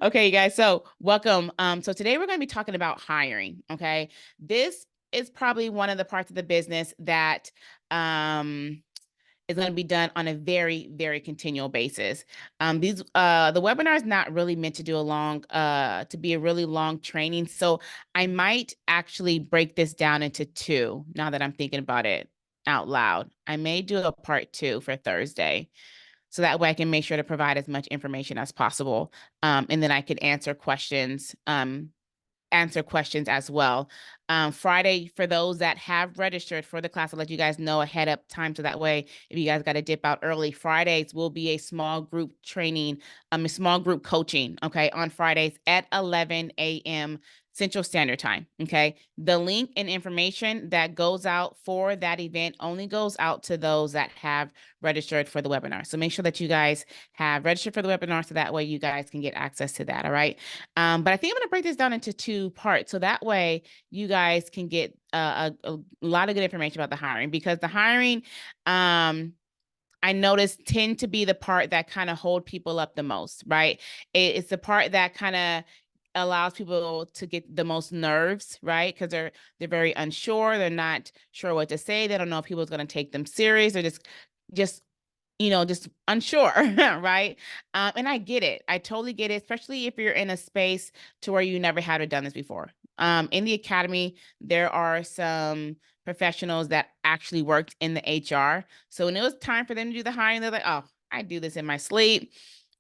Okay, you guys. So welcome. So today we're going to be talking about hiring. Okay. This is probably one of the parts of the business that um is going to be done on a very, very continual basis. The webinar is not really meant to do a to be a really long training. So I might actually break this down into two now that I'm thinking about it out loud. I may do a part two for Thursday. So that way I can make sure to provide as much information as possible. And then I can answer questions as well. Friday, for those that have registered for the class, I'll let you guys know ahead of time. So that way, if you guys got to dip out early, Fridays will be a small group training, a small group coaching, okay, on Fridays at 11 a.m. Central Standard Time. Okay. The link and information that goes out for that event only goes out to those that have registered for the webinar. So make sure that you guys have registered for the webinar so that way you guys can get access to that. All right. But I think I'm going to break this down into two parts. So that way you guys can get a lot of good information about the hiring, because the hiring, I noticed, tend to be the part that kind of hold people up the most, right? It's the part that kind of allows people to get the most nerves, right? Because they're very unsure. They're not sure what to say. They don't know if people's going to take them serious. They're just just unsure, right? And I get it. I totally get it, especially if you're in a space to where you never had done this before. In the academy, there are some professionals that actually worked in the HR. So when it was time for them to do the hiring, they're like, oh, I do this in my sleep.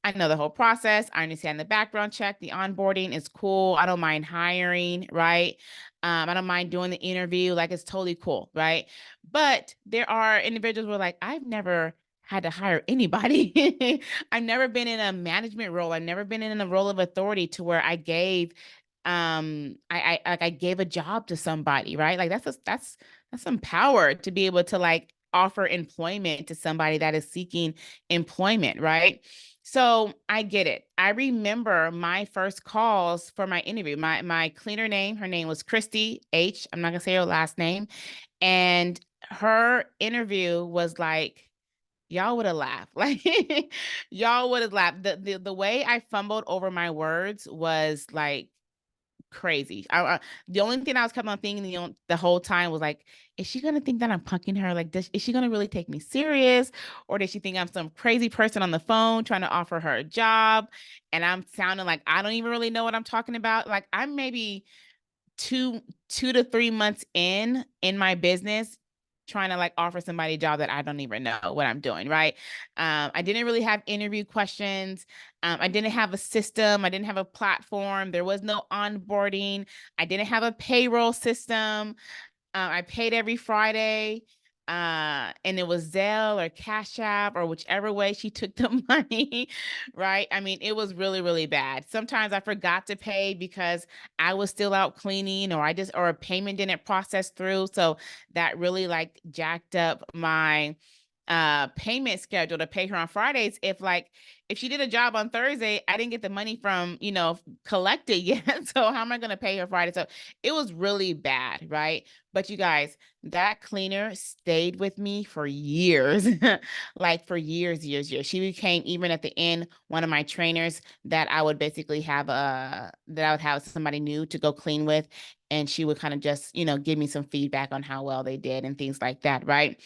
I know the whole process. I understand the background check, the onboarding is cool. I don't mind hiring, right? I don't mind doing the interview. Like, it's totally cool, right? But there are individuals who are like, I've never had to hire anybody. I've never been in a management role. I've never been in a role of authority to where I gave I gave a job to somebody, right? Like that's some power to be able to like offer employment to somebody that is seeking employment, right? So I get it. I remember my first calls for my interview. My cleaner name, her name was Christy H. I'm not gonna say her last name. And her interview was like, y'all would have laughed. Like y'all would have laughed. The way I fumbled over my words was like crazy. The only thing I was kept on thinking the whole time was like, is she gonna think that I'm punking her? Like, is she gonna really take me serious, or does she think I'm some crazy person on the phone trying to offer her a job, and I'm sounding like I don't even really know what I'm talking about? Like, I'm maybe two to 3 months in my business trying to like offer somebody a job that I don't even know what I'm doing, right? I didn't really have interview questions. I didn't have a system. I didn't have a platform. There was no onboarding. I didn't have a payroll system. I paid every Friday. And it was Zelle or Cash App or whichever way she took the money, right? I mean, it was really, really bad. Sometimes I forgot to pay because I was still out cleaning, or a payment didn't process through. So that really like jacked up my payment schedule to pay her on Fridays. If she did a job on Thursday, I didn't get the money from, collected yet. So how am I going to pay her Friday? So it was really bad, right? But you guys, that cleaner stayed with me for years, like for years, years, years. She became, even at the end, one of my trainers that I would basically that I would have somebody new to go clean with. And she would kind of just, give me some feedback on how well they did and things like that, right?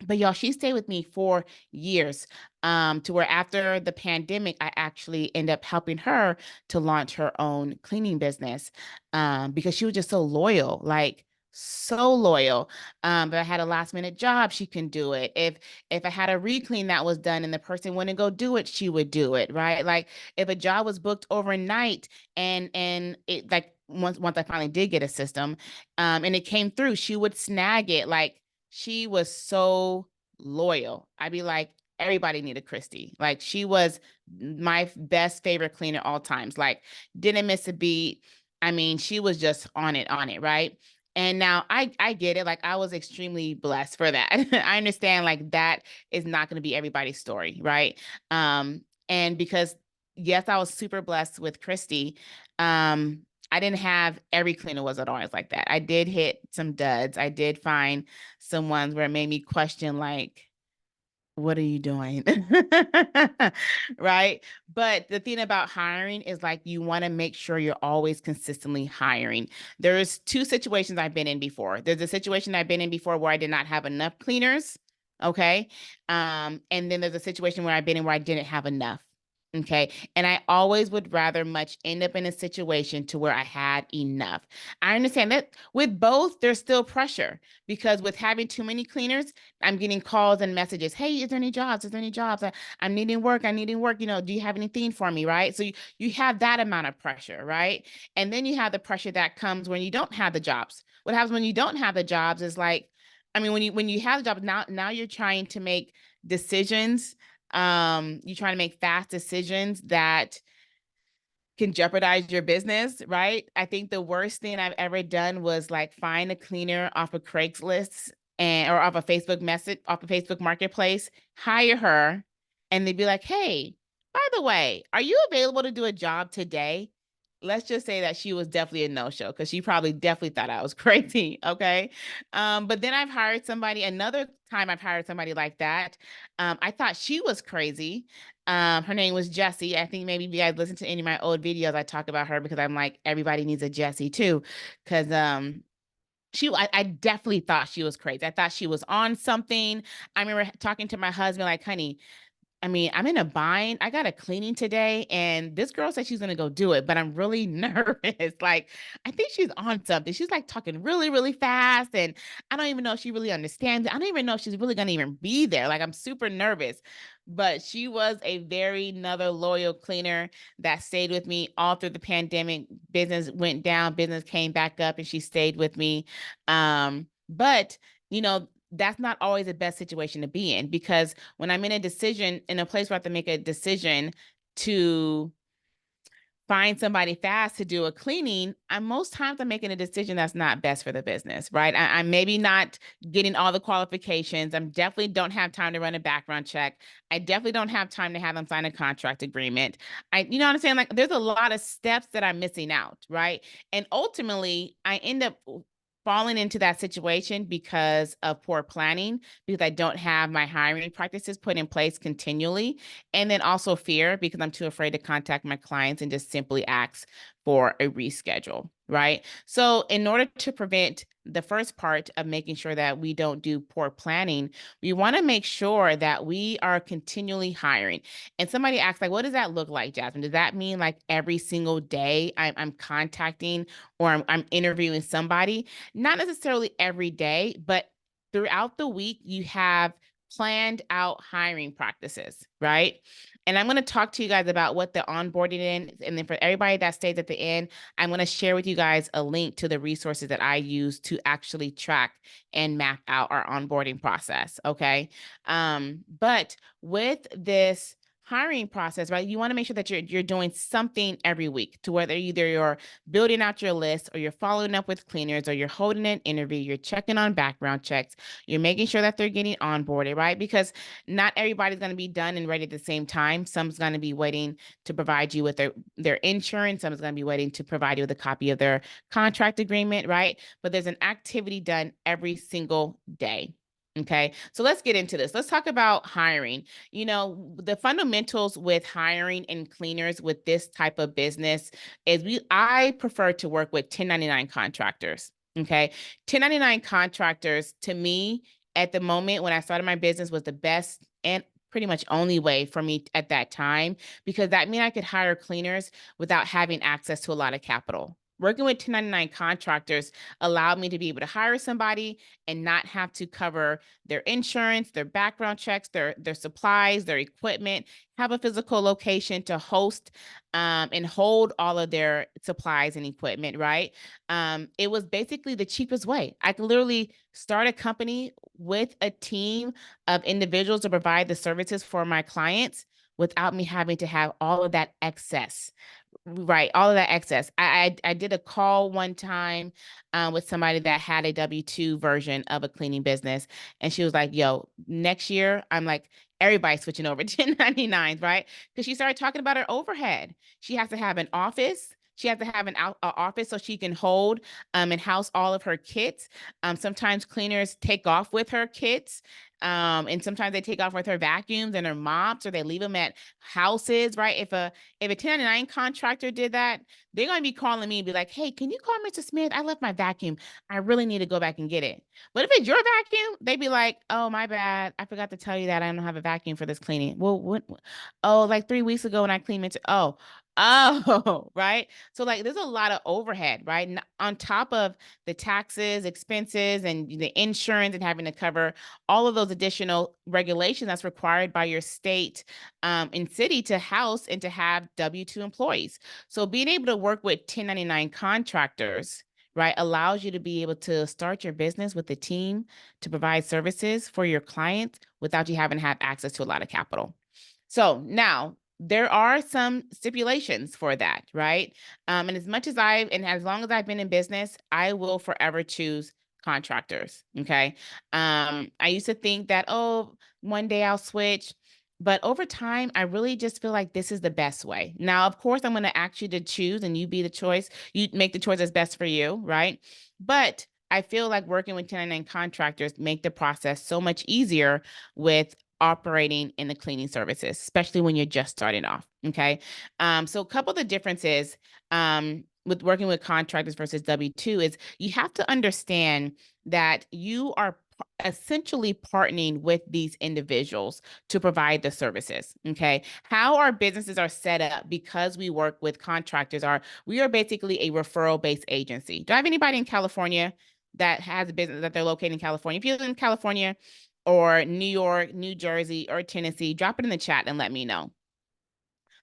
But y'all, she stayed with me for years, to where after the pandemic, I actually end up helping her to launch her own cleaning business, because she was just so loyal, like so loyal. If I had a last minute job, she can do it. If I had a reclean that was done and the person wouldn't go do it, she would do it, right? Like if a job was booked overnight and it like once I finally did get a system, and it came through, she would snag it. Like she was so loyal. I'd be like, everybody needed Christy. Like she was my best favorite cleaner all times. Like didn't miss a beat. I mean, she was just on it, right? And now I get it. Like I was extremely blessed for that. I understand like that is not going to be everybody's story, right? And because yes, I was super blessed with Christy. I didn't have every cleaner wasn't always like that. I did hit some duds. I did find some ones where it made me question like, what are you doing? Right. But the thing about hiring is like you want to make sure you're always consistently hiring. There's two situations I've been in before. There's a situation I've been in before where I did not have enough cleaners. Okay. And then there's a situation where I've been in where I didn't have enough. Okay. And I always would rather much end up in a situation to where I had enough. I understand that with both, there's still pressure because with having too many cleaners, I'm getting calls and messages. Hey, is there any jobs? Is there any jobs? I'm needing work. I'm needing work. Do you have anything for me? Right. So you have that amount of pressure. Right. And then you have the pressure that comes when you don't have the jobs. What happens when you don't have the jobs is like, I mean, when you have the job, now you're trying to make decisions. You're trying to make fast decisions that can jeopardize your business, right? I think the worst thing I've ever done was like find a cleaner off of Craigslist and or off a Facebook message, off a Facebook marketplace, hire her, and they'd be like, hey, by the way, are you available to do a job today? Let's just say that she was definitely a no-show because she probably definitely thought I was crazy. Okay. But then I've hired somebody, another time I've hired somebody like that. I thought she was crazy. Her name was Jessie. I think maybe if you guys listen to any of my old videos, I talk about her because I'm like, everybody needs a Jessie too. Cause I definitely thought she was crazy. I thought she was on something. I remember talking to my husband, like, honey, I mean, I'm in a bind. I got a cleaning today, and this girl said she's gonna go do it, but I'm really nervous. Like, I think she's on something. She's like talking really, really fast, and I don't even know if she really understands it. I don't even know if she's really gonna even be there. Like, I'm super nervous. But she was a very another loyal cleaner that stayed with me all through the pandemic. Business went down, business came back up, and she stayed with me. But that's not always the best situation to be in because when I'm in a decision in a place where I have to make a decision to find somebody fast to do a cleaning, I'm making a decision that's not best for the business, right? I'm maybe not getting all the qualifications. I definitely don't have time to run a background check. I definitely don't have time to have them sign a contract agreement. You know what I'm saying? Like there's a lot of steps that I'm missing out, right? And ultimately, I end up falling into that situation because of poor planning, because I don't have my hiring practices put in place continually. And then also fear because I'm too afraid to contact my clients and just simply ask for a reschedule, right? So, in order to prevent the first part of making sure that we don't do poor planning, we want to make sure that we are continually hiring. And somebody asked, like, what does that look like, Jasmine? Does that mean like every single day I'm contacting or I'm interviewing somebody? Not necessarily every day, but throughout the week, you have planned out hiring practices, right? And I'm going to talk to you guys about what the onboarding is. And then for everybody that stays at the end, I'm going to share with you guys a link to the resources that I use to actually track and map out our onboarding process. Okay. But with this hiring process, right? You want to make sure that you're doing something every week to whether either you're building out your list or you're following up with cleaners or you're holding an interview, you're checking on background checks, you're making sure that they're getting onboarded, right? Because not everybody's going to be done and ready at the same time. Some's going to be waiting to provide you with their insurance. Some's going to be waiting to provide you with a copy of their contract agreement, right? But there's an activity done every single day. Okay, so let's get into this. Let's talk about hiring. The fundamentals with hiring and cleaners with this type of business is I prefer to work with 1099 contractors. Okay, 1099 contractors to me at the moment when I started my business was the best and pretty much only way for me at that time because that meant I could hire cleaners without having access to a lot of capital. Working with 1099 contractors allowed me to be able to hire somebody and not have to cover their insurance, their background checks, their supplies, their equipment, have a physical location to host and hold all of their supplies and equipment, right? It was basically the cheapest way. I could literally start a company with a team of individuals to provide the services for my clients without me having to have all of that excess. Right, all of that excess. I did a call one time with somebody that had a W-2 version of a cleaning business, and she was like, "Yo, next year," I'm like, "Everybody's switching over to 1099s, right?" Because she started talking about her overhead. She has to have an office. She has to have an office so she can hold and house all of her kits. Sometimes cleaners take off with her kits. And sometimes they take off with her vacuums and her mops, or they leave them at houses, right? If a 1099 contractor did that, they're going to be calling me and be like, hey, can you call Mr. Smith? I left my vacuum. I really need to go back and get it. But if it's your vacuum, they'd be like, oh, my bad. I forgot to tell you that I don't have a vacuum for this cleaning. Well, oh, like 3 weeks ago when I cleaned it. Oh, right. So like there's a lot of overhead, right? On top of the taxes, expenses, and the insurance and having to cover all of those additional regulations that's required by your state and city to house and to have W-2 employees. So being able to work with 1099 contractors, right, allows you to be able to start your business with a team to provide services for your clients without you having to have access to a lot of capital. So now there are some stipulations for that, right? And as much as and as long as I've been in business, I will forever choose contractors. Okay. I used to think that, oh, one day I'll switch. But over time, I really just feel like this is the best way. Now, of course, I'm going to ask you to choose and you be the choice. You make the choice that's best for you, right? But I feel like working with 1099 contractors make the process so much easier with operating in the cleaning services, especially when you're just starting off. Okay. So a couple of the differences with working with contractors versus W-2 is you have to understand that you are essentially partnering with these individuals to provide the services. Okay. How our businesses are set up because we work with contractors we are basically a referral based agency. Do I have anybody in California that has a business that they're located in California? If you live in California, or New York, New Jersey, or Tennessee, drop it in the chat and let me know.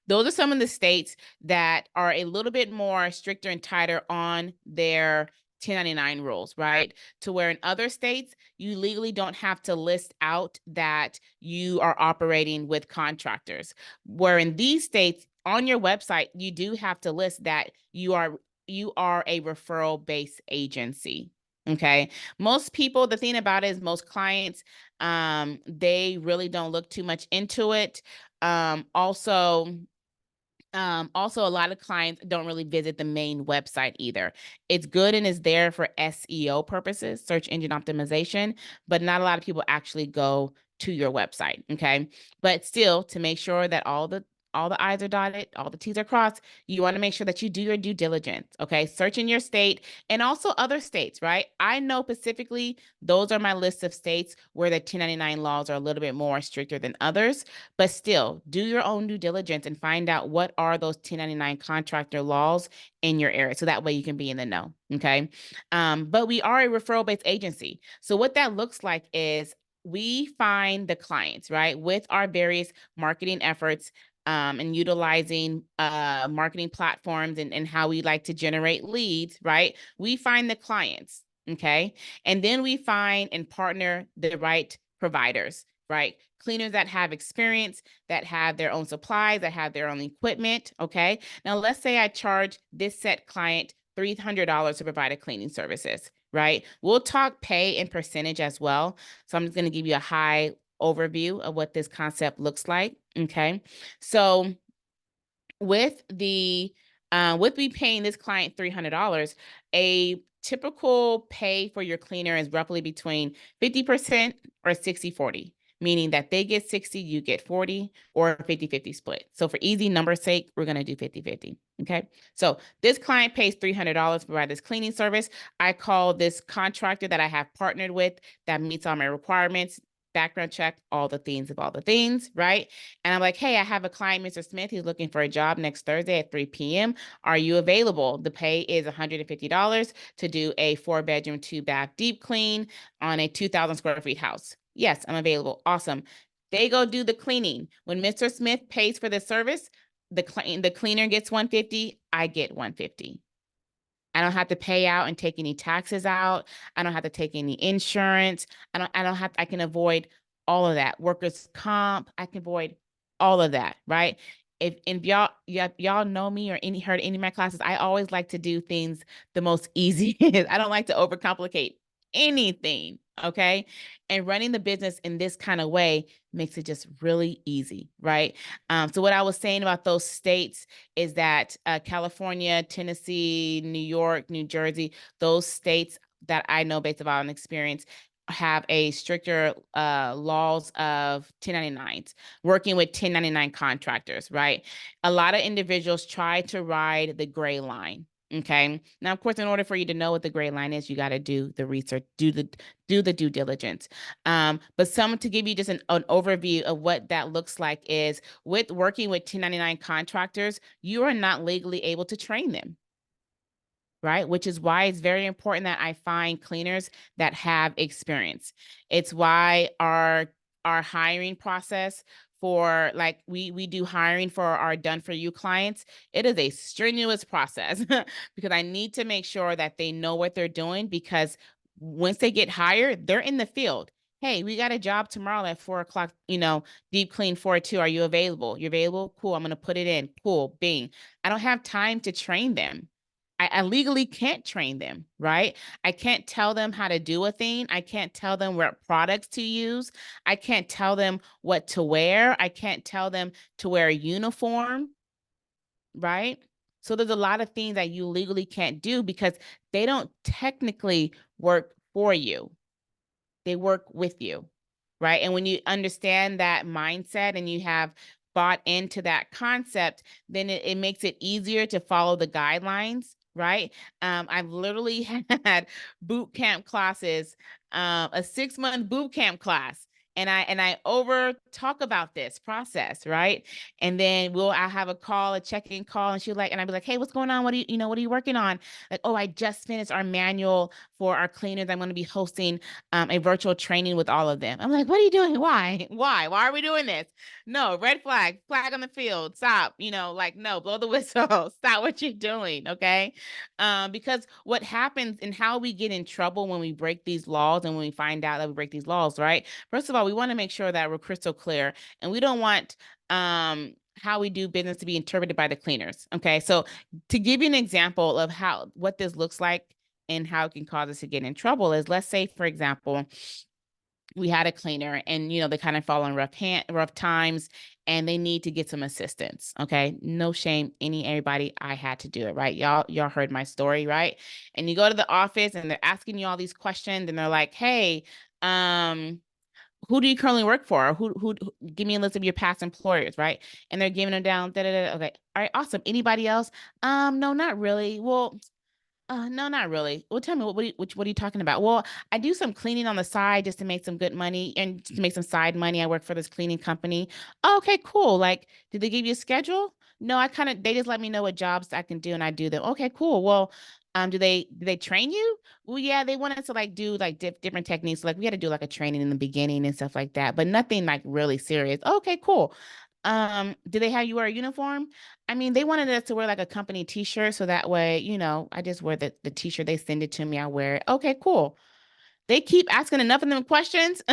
Those are some of the states that are a little bit more stricter and tighter on their 1099 rules, right? To where in other states, you legally don't have to list out that you are operating with contractors. Where in these states, on your website, you do have to list that you are a referral-based agency. Okay. Most people, the thing about it is most clients, they really don't look too much into it. Also, a lot of clients don't really visit the main website either. It's good and is there for SEO purposes, search engine optimization, but not a lot of people actually go to your website. Okay. But still, to make sure that all the I's are dotted, all the T's are crossed, you want to make sure that you do your due diligence. Okay. Search in your state and also other states, right? I know specifically those are my list of states where the 1099 laws are a little bit more stricter than others, but still do your own due diligence and find out what are those 1099 contractor laws in your area. So that way you can be in the know. Okay. But we are a referral based agency. So what that looks like is we find the clients, right, with our various marketing efforts and utilizing marketing platforms and how we like to generate leads, right? We find the clients, okay? And then we find and partner the right providers, right? Cleaners that have experience, that have their own supplies, that have their own equipment, okay? Now, let's say I charge this set client $300 to provide a cleaning services, right? We'll talk pay and percentage as well. So I'm just going to give you a high overview of what this concept looks like. Okay. So with me paying this client $300, a typical pay for your cleaner is roughly between 50% or 60-40, meaning that they get 60, you get 40, or 50-50 split. So for easy number's sake, we're going to do 50-50. Okay. So this client pays $300 to provide this cleaning service. I call this contractor that I have partnered with that meets all my requirements, background check, all the things, right? And I'm like, hey, I have a client, Mr. Smith. He's looking for a job next Thursday at 3 p.m. Are you available? The pay is $150 to do a 4-bedroom, 2-bath deep clean on a 2,000 square feet house. Yes, I'm available. Awesome. They go do the cleaning. When Mr. Smith pays for the service, the cleaner gets $150, I get $150. I don't have to pay out and take any taxes out. I don't have to take any insurance. I can avoid all of that. Workers' comp, I can avoid all of that, right? If y'all know me or heard any of my classes, I always like to do things the most easy. I don't like to overcomplicate anything. Okay. And running the business in this kind of way makes it just really easy, right? So what I was saying about those states is that California, Tennessee, New York, New Jersey, those states that I know based on experience, have a stricter laws of 1099s, working with 1099 contractors, right? A lot of individuals try to ride the gray line. Okay. Now, of course, in order for you to know what the gray line is, you got to do the research, do the due diligence. But some to give you just an overview of what that looks like is with working with 1099 contractors, you are not legally able to train them, right? Which is why it's very important that I find cleaners that have experience. It's why our hiring process for like we do hiring for our done for you clients. It is a strenuous process because I need to make sure that they know what they're doing, because once they get hired, they're in the field. Hey, we got a job tomorrow at 4 o'clock, deep clean 4-2. Are you available? You're available? Cool. I'm going to put it in. Cool. Bing. I don't have time to train them. I legally can't train them, right? I can't tell them how to do a thing. I can't tell them what products to use. I can't tell them what to wear. I can't tell them to wear a uniform, right? So there's a lot of things that you legally can't do because they don't technically work for you. They work with you, right? And when you understand that mindset and you have bought into that concept, then it makes it easier to follow the guidelines, right? I've literally had boot camp classes, a 6-month boot camp class. And I over talk about this process, right? And then I have a call, a check-in call, and and I'd be like, hey, what's going on? What what are you working on? Like, oh, I just finished our manual for our cleaners. I'm going to be hosting a virtual training with all of them. I'm like, what are you doing? Why? Why are we doing this? No, red flag on the field. Stop. No, blow the whistle. Stop what you're doing. Okay. Because what happens and how we get in trouble when we break these laws and when we find out that we break these laws, right? First of all, we want to make sure that we're crystal clear, and we don't want how we do business to be interpreted by the cleaners. Okay. So to give you an example of what this looks like and how it can cause us to get in trouble is, let's say, for example, we had a cleaner and they kind of fall in rough times and they need to get some assistance. Okay. No shame, everybody, I had to do it, right? Y'all heard my story, right? And you go to the office and they're asking you all these questions and they're like, hey, who do you currently work for? Who give me a list of your past employers, right? And they're giving them down. Da, da, da. Okay. All right, awesome. Anybody else? No, not really. Well, no, not really. Well, tell me, what are you talking about? Well, I do some cleaning on the side just to make some good money and to make some side money. I work for this cleaning company. Oh, okay, cool. Like, did they give you a schedule? No, they just let me know what jobs I can do and I do them. Okay, cool. Well, do they train you? Well, yeah, they want us to like do like different techniques. Like we had to do like a training in the beginning and stuff like that, but nothing like really serious. Okay, cool. Do they have you wear a uniform? I mean, they wanted us to wear like a company t-shirt. So that way, I just wear the t-shirt. They send it to me. I wear it. Okay, cool. They keep asking enough of them questions.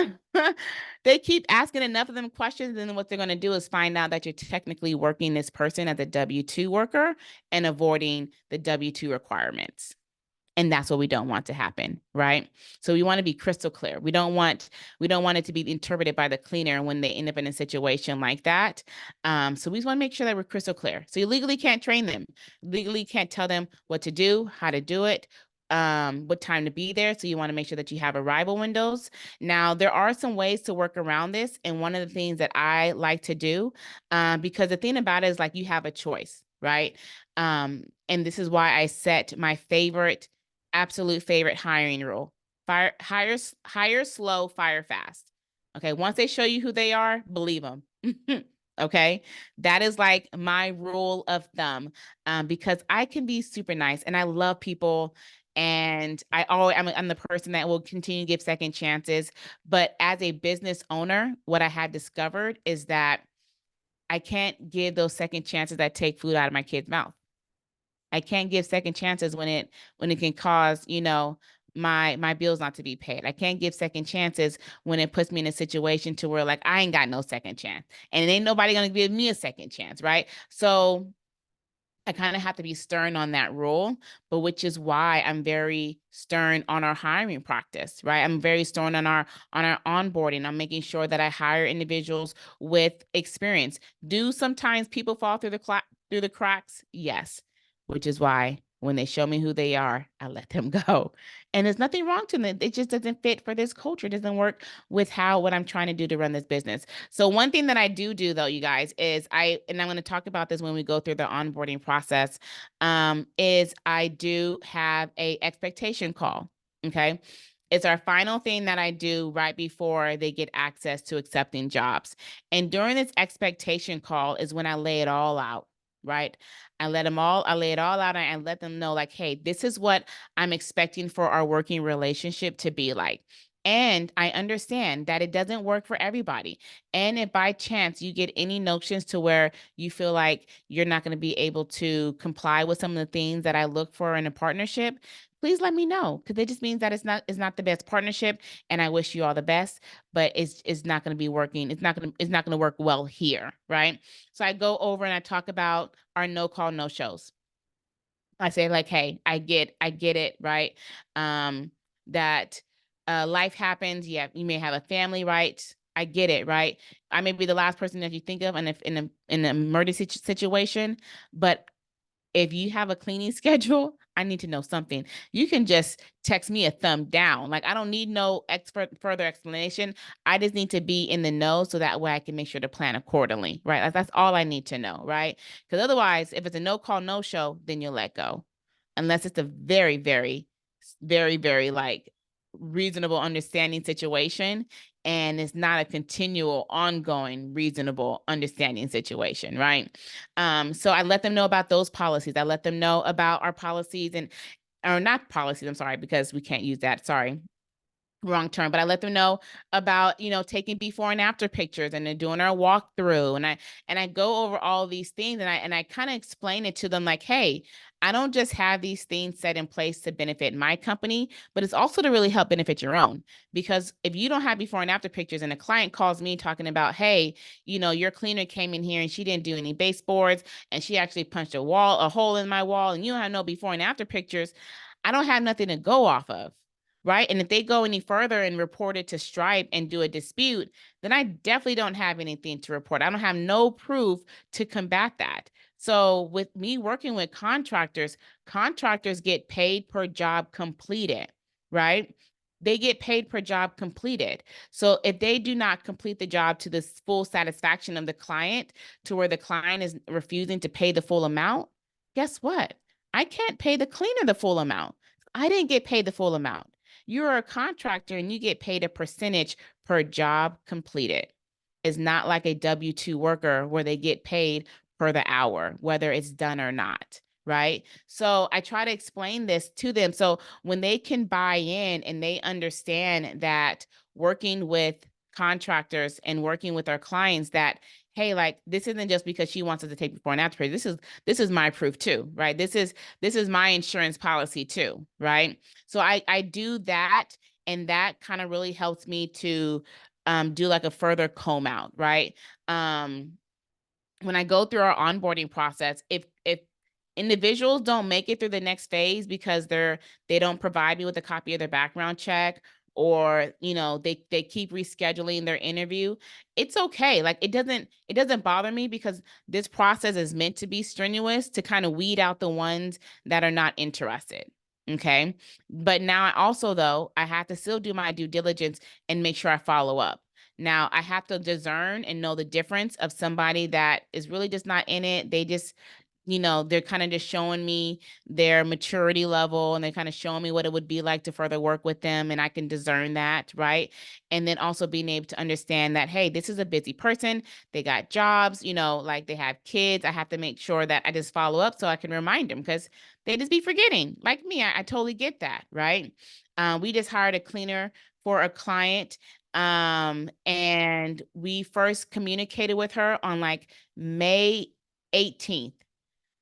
They keep asking enough of them questions. And then what they're going to do is find out that you're technically working this person as a W-2 worker and avoiding the W-2 requirements. And that's what we don't want to happen, right? So we want to be crystal clear. We don't want it to be interpreted by the cleaner when they end up in a situation like that. So we just want to make sure that we're crystal clear. So you legally can't train them, legally can't tell them what to do, how to do it, what time to be there. So you want to make sure that you have arrival windows. Now, there are some ways to work around this. And one of the things that I like to do, because the thing about it is like you have a choice, right? And this is why I set my absolute favorite hiring rule: hire slow, fire fast. Okay. Once they show you who they are, believe them. Okay. That is like my rule of thumb, because I can be super nice and I love people. And I'm the person that will continue to give second chances. But as a business owner, what I had discovered is that I can't give those second chances that take food out of my kid's mouth. I can't give second chances when it can cause, my bills not to be paid. I can't give second chances when it puts me in a situation to where like I ain't got no second chance. And ain't nobody gonna give me a second chance, right? So I kind of have to be stern on that rule, but which is why I'm very stern on our hiring practice, right? I'm very stern on our onboarding. I'm making sure that I hire individuals with experience. Do sometimes people fall through the cracks? Yes, which is why When they show me who they are, I let them go. And there's nothing wrong to them. It just doesn't fit for this culture. It doesn't work with what I'm trying to do to run this business. So one thing that I do though, you guys, is and I'm going to talk about this when we go through the onboarding process, is I do have a expectation call. Okay. It's our final thing that I do right before they get access to accepting jobs. And during this expectation call is when I lay it all out, right? I lay it all out and I let them know, like, hey, this is what I'm expecting for our working relationship to be like. And I understand that it doesn't work for everybody. And if by chance you get any notions to where you feel like you're not going to be able to comply with some of the things that I look for in a partnership, please let me know, because it just means that it's not the best partnership, and I wish you all the best, but it's not going to be working. It's not going to work well here, right? So I go over and I talk about our no call, no shows. I say, like, hey, I get it, right? That life happens. Yeah, you may have a family, right? I get it, right? I may be the last person that you think of, and if in an emergency situation, but if you have a cleaning schedule, I need to know something. You can just text me a thumb down. Like, I don't need no further explanation. I just need to be in the know so that way I can make sure to plan accordingly, right? That's all I need to know, right? Because otherwise, if it's a no call, no show, then you'll let go. Unless it's a very, very, very, very like reasonable understanding situation, and it's not a continual ongoing reasonable understanding situation, right? So I let them know about those policies. I let them know about our policies, and or not policies, I'm sorry, because we can't use that, sorry, wrong term, but I let them know about, taking before and after pictures, and then doing our walkthrough. And I go over all these things, and I kind of explain it to them, like, hey, I don't just have these things set in place to benefit my company, but it's also to really help benefit your own. Because if you don't have before and after pictures, and a client calls me talking about, hey, your cleaner came in here and she didn't do any baseboards, and she actually punched a hole in my wall, and you don't have no before and after pictures, I don't have nothing to go off of. Right. And if they go any further and report it to Stripe and do a dispute, then I definitely don't have anything to report. I don't have no proof to combat that. So with me working with contractors get paid per job completed, right? They get paid per job completed. So if they do not complete the job to the full satisfaction of the client, to where the client is refusing to pay the full amount, guess what? I can't pay the cleaner the full amount. I didn't get paid the full amount. You're a contractor and you get paid a percentage per job completed. It's not like a W-2 worker where they get paid per the hour, whether it's done or not. Right. So I try to explain this to them. So when they can buy in and they understand that working with contractors and working with our clients, that, hey, like, this isn't just because she wants us to take before and after. This is my proof too, right? This is my insurance policy too, right? So I do that, and that kind of really helps me to do like a further comb out, right? When I go through our onboarding process, if individuals don't make it through the next phase because they don't provide me with a copy of their background check, or they keep rescheduling their interview, it's okay. Like, it doesn't bother me, because this process is meant to be strenuous to kind of weed out the ones that are not interested. Okay. But now I have to still do my due diligence and make sure I follow up. Now I have to discern and know the difference of somebody that is really just not in it. They just, they're kind of just showing me their maturity level, and they're kind of showing me what it would be like to further work with them. And I can discern that, right? And then also being able to understand that, hey, this is a busy person. They got jobs, like they have kids. I have to make sure that I just follow up so I can remind them, because they just be forgetting. Like me, I totally get that, right? We just hired a cleaner for a client. And we first communicated with her on like May 18th.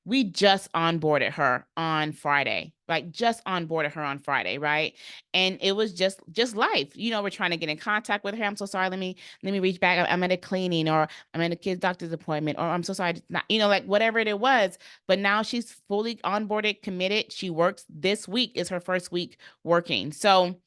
We just onboarded her on Friday, like just onboarded her on Friday, right? And it was just life. We're trying to get in contact with her. I'm so sorry. Let me reach back. I'm at a cleaning, or I'm at a kid's doctor's appointment, or I'm so sorry. Not, like whatever it was. But now she's fully onboarded, committed. She works this week, is her first week working. So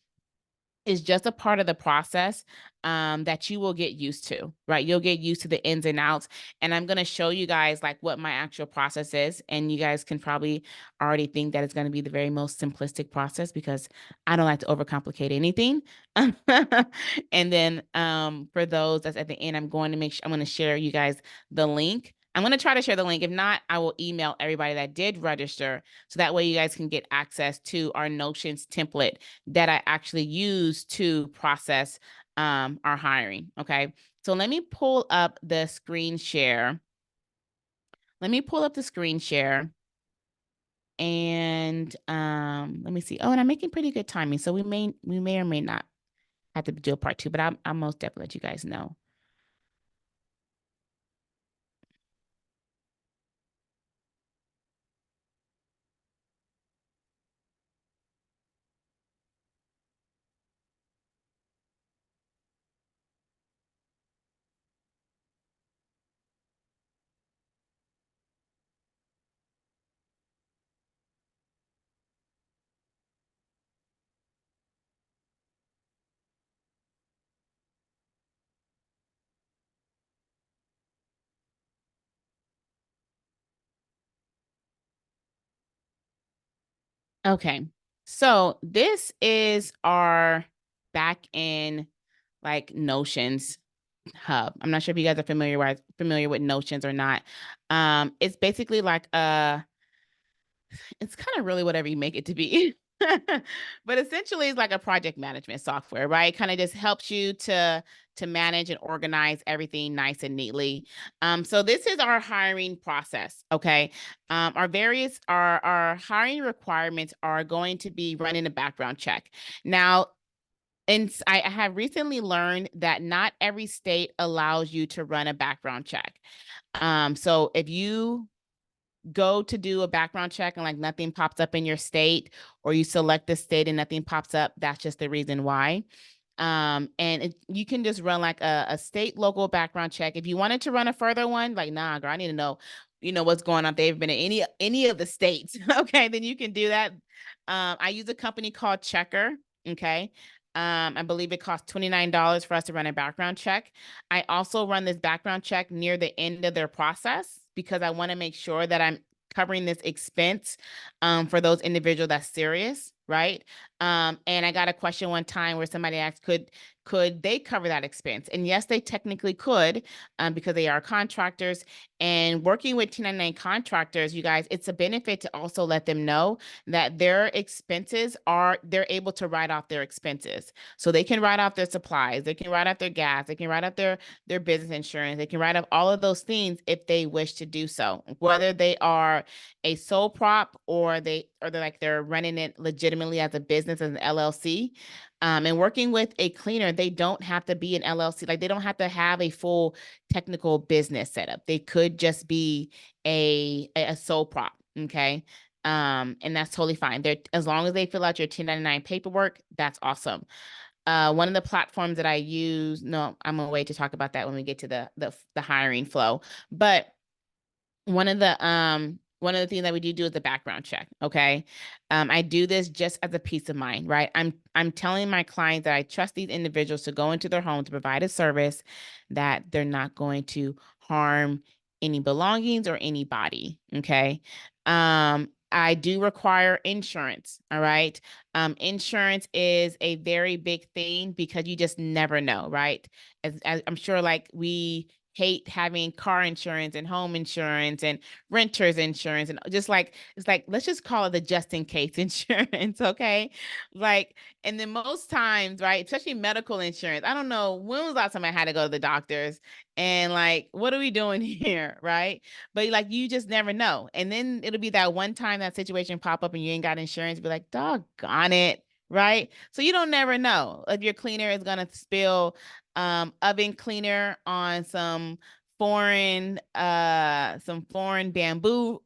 is just a part of the process that you will get used to, right? You'll get used to the ins and outs. And I'm going to show you guys like what my actual process is. And you guys can probably already think that it's going to be the very most simplistic process because I don't like to overcomplicate anything. And then for those that's at the end, I'm going to I'm going to share you guys the link. I'm going to try to share the link. If not, I will email everybody that did register. So that way you guys can get access to our Notions template that I actually use to process our hiring. Okay. So let me pull up the screen share. Let me pull up the screen share. And let me see. Oh, and I'm making pretty good timing. So we may or may not have to do a part two, but I'll most definitely let you guys know. Okay. So this is our back end like Notions hub. I'm not sure if you guys are familiar with Notions or not. It's basically like it's kind of really whatever you make it to be. But essentially it's like a project management software, right? Kind of just helps you to manage and organize everything nice and neatly. So this is our hiring process. Okay. Our hiring requirements are going to be running a background check. Now, and I have recently learned that not every state allows you to run a background check. So if you go to do a background check and like nothing pops up in your state, or you select the state and nothing pops up, that's just the reason why. You can just run like a state local background check. If you wanted to run a further one, like, nah, girl, I need to know, what's going on. If they've been in any of the states. Okay, then you can do that. I use a company called Checker. Okay. I believe it costs $29 for us to run a background check. I also run this background check near the end of their process because I want to make sure that I'm covering this expense for those individuals that's serious, right? And I got a question one time where somebody asked, could they cover that expense? And yes, they technically could, because they are contractors. And working with 1099 contractors, you guys, it's a benefit to also let them know that their expenses they're able to write off their expenses. So they can write off their supplies, they can write off their gas, they can write off their business insurance, they can write off all of those things if they wish to do so, whether they are a sole prop or they're running it legitimately as a business, as an LLC. And working with a cleaner, they don't have to be an LLC. Like, they don't have to have a full technical business setup. They could just be a sole prop. Okay. And that's totally fine. They're, as long as they fill out your 1099 paperwork, that's awesome. One of the platforms that I use, no, I'm gonna wait to talk about that when we get to the hiring flow. But one of the things that we do is the background check. Okay. I do this just as a peace of mind, right? I'm telling my clients that I trust these individuals to go into their home to provide a service that they're not going to harm any belongings or anybody. Okay. I do require insurance. All right. Insurance is a very big thing because you just never know, right? As I'm sure, like, we hate having car insurance and home insurance and renter's insurance, and just like, it's like, let's just call it the just in case insurance. Okay. Like, and then most times, right, especially medical insurance, I don't know when was the last time I had to go to the doctors, and like, what are we doing here? Right. But like, you just never know. And then it'll be that one time that situation pop up and you ain't got insurance, be like, doggone it. Right. So you don't never know if your cleaner is going to spill oven cleaner on some foreign bamboo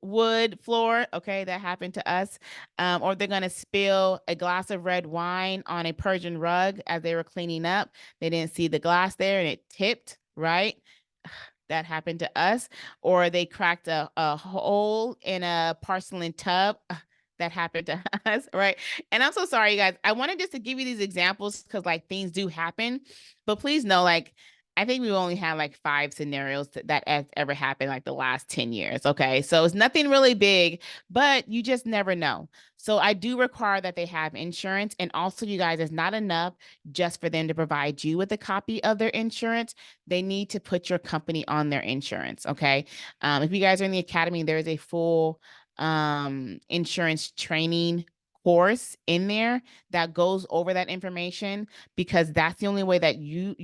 wood floor. Okay, that happened to us. Or they're gonna spill a glass of red wine on a Persian rug as they were cleaning up. They didn't see the glass there and it tipped, right? That happened to us. Or they cracked a hole in a porcelain tub. that happened to us, right? And I'm so sorry, you guys. I wanted just to give you these examples because like things do happen, but please know, like, I think we've only had like 5 scenarios that has ever happened like the last 10 years. Okay. So it's nothing really big, but you just never know. So I do require that they have insurance. And also, you guys, it's not enough just for them to provide you with a copy of their insurance. They need to put your company on their insurance. Okay. If you guys are in the academy, there is a full insurance training course in there that goes over that information, because that's the only way that you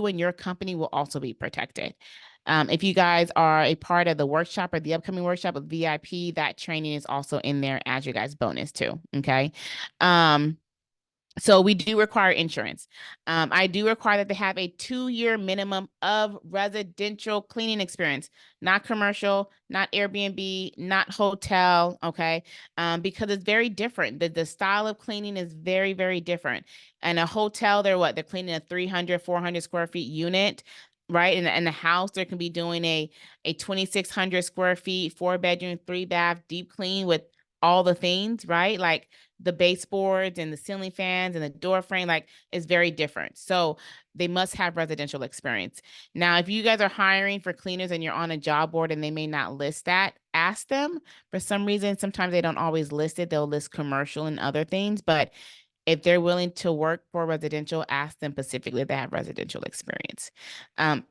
and your company will also be protected. If you guys are a part of the workshop or the upcoming workshop with VIP, that training is also in there as you guys bonus too. Okay. So we do require insurance. I do require that they have a 2-year minimum of residential cleaning experience, not commercial, not Airbnb, not hotel. Okay. Because it's very different. The style of cleaning is very, very different. And a hotel, they're cleaning a 300, 400 square feet unit. Right. In the house, they can be doing a 2,600 square feet, 4-bedroom, 3-bath, deep clean with all the things, right? Like the baseboards and the ceiling fans and the door frame, like, is very different. So they must have residential experience. Now, if you guys are hiring for cleaners and you're on a job board and they may not list that, ask them. For some reason, sometimes they don't always list it. They'll list commercial and other things. But if they're willing to work for residential, ask them specifically if they have residential experience. And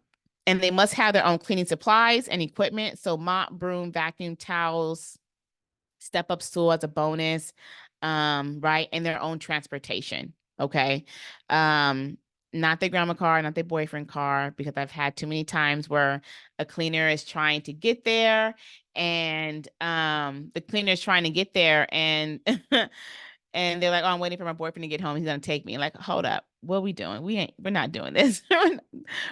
they must have their own cleaning supplies and equipment. So mop, broom, vacuum, towels, step up stool as a bonus, right? And their own transportation. Okay. Not their grandma car, not their boyfriend car, because I've had too many times where a cleaner is trying to get there and the cleaner is trying to get there and and they're like, "Oh, I'm waiting for my boyfriend to get home. He's gonna take me." Like, hold up, what are we doing? We're not doing this.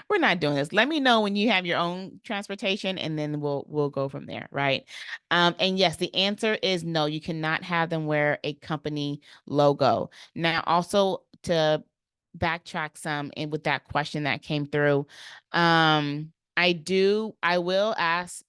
We're not doing this. Let me know when you have your own transportation, and then we'll go from there, right? And yes, the answer is no. You cannot have them wear a company logo. Now, also to backtrack some, and with that question that came through, I will ask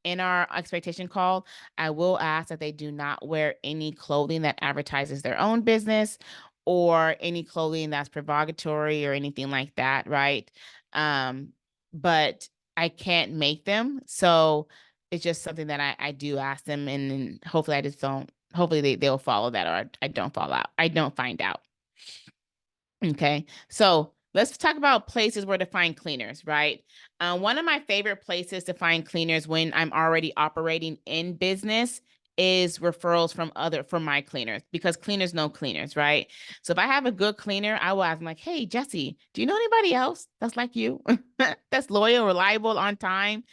in our expectation call, I will ask that they do not wear any clothing that advertises their own business or any clothing that's provocatory or anything like that, right? But I can't make them. So it's just something that I do ask them, and then hopefully I just don't, hopefully they'll follow that, or I don't fall out. I don't find out. Okay, so let's talk about places where to find cleaners, right? One of my favorite places to find cleaners when I'm already operating in business is referrals from my cleaners, because cleaners know cleaners, right? So if I have a good cleaner, I will ask them like, "Hey, Jesse, do you know anybody else that's like you, that's loyal, reliable, on time,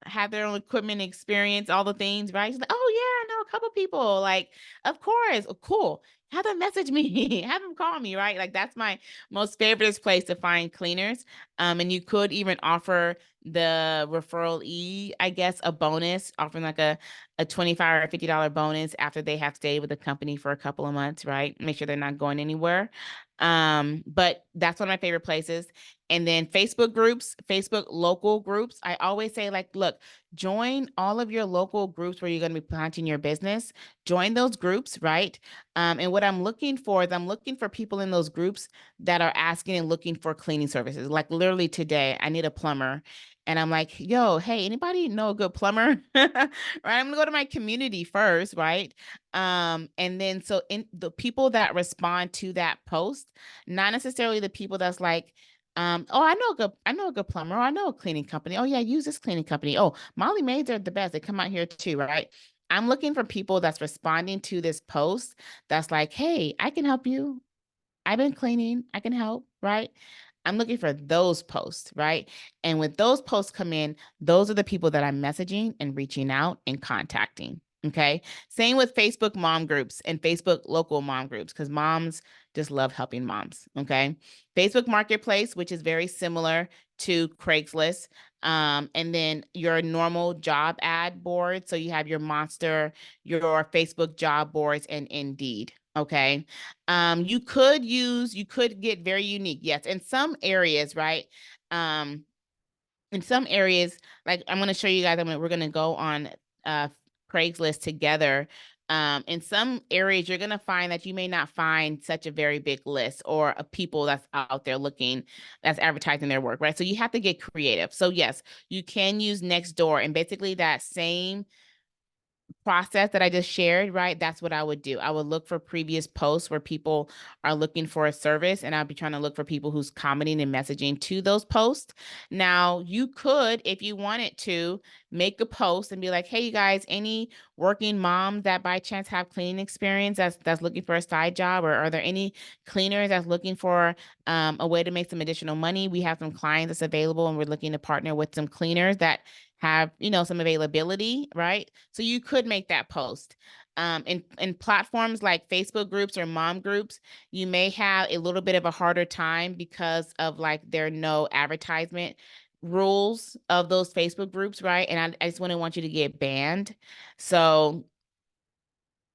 have their own equipment, experience, all the things," right? She's like, "Oh yeah, I know a couple people." Like, of course, oh, cool. Have them message me, have them call me, right? Like that's my most favorite place to find cleaners. And you could even offer the referral I guess, a bonus, offering like a $25 or $50 bonus after they have stayed with the company for a couple of months, right? Make sure they're not going anywhere. But that's one of my favorite places. And then Facebook groups, Facebook local groups. I always say, like, look, join all of your local groups where you're going to be planting your business. Join those groups, right? And what I'm looking for is I'm looking for people in those groups that are asking and looking for cleaning services. Like literally today, I need a plumber. And I'm like, yo, hey, anybody know a good plumber? Right. I'm gonna go to my community first, right? And then so in the people that respond to that post, not necessarily the people that's like, oh, I know a good plumber. Oh, I know a cleaning company. Oh yeah, use this cleaning company. Oh, Molly Maids are the best. They come out here too, right? I'm looking for people that's responding to this post that's like, hey, I can help you. I've been cleaning. I can help, right? I'm looking for those posts, right? And when those posts come in, those are the people that I'm messaging and reaching out and contacting. Okay. Same with Facebook mom groups and Facebook local mom groups, because moms just love helping moms. Okay. Facebook Marketplace, which is very similar to Craigslist. And then your normal job ad board. So you have your Monster, your Facebook job boards, and Indeed. Okay. You could get very unique. Yes. In some areas, right? Um, in some areas, like I'm going to show you guys, we're going to go on uh Craigslist together. In some areas, you're going to find that you may not find such a very big list or a people that's out there looking, that's advertising their work, right? So you have to get creative. So yes, you can use Nextdoor, and basically that same process that I just shared, right? That's what I would do. I would look for previous posts where people are looking for a service, and I'll be trying to look for people who's commenting and messaging to those posts. Now, you could, if you wanted to, make a post and be like, "Hey, you guys, any working moms that by chance have cleaning experience that's looking for a side job, or are there any cleaners that's looking for a way to make some additional money? We have some clients that's available, and we're looking to partner with some cleaners that have, some availability," right? So you could make that post. In platforms like Facebook groups or mom groups, you may have a little bit of a harder time because of like there are no advertisement rules of those Facebook groups, right? And I just wouldn't want you to get banned. So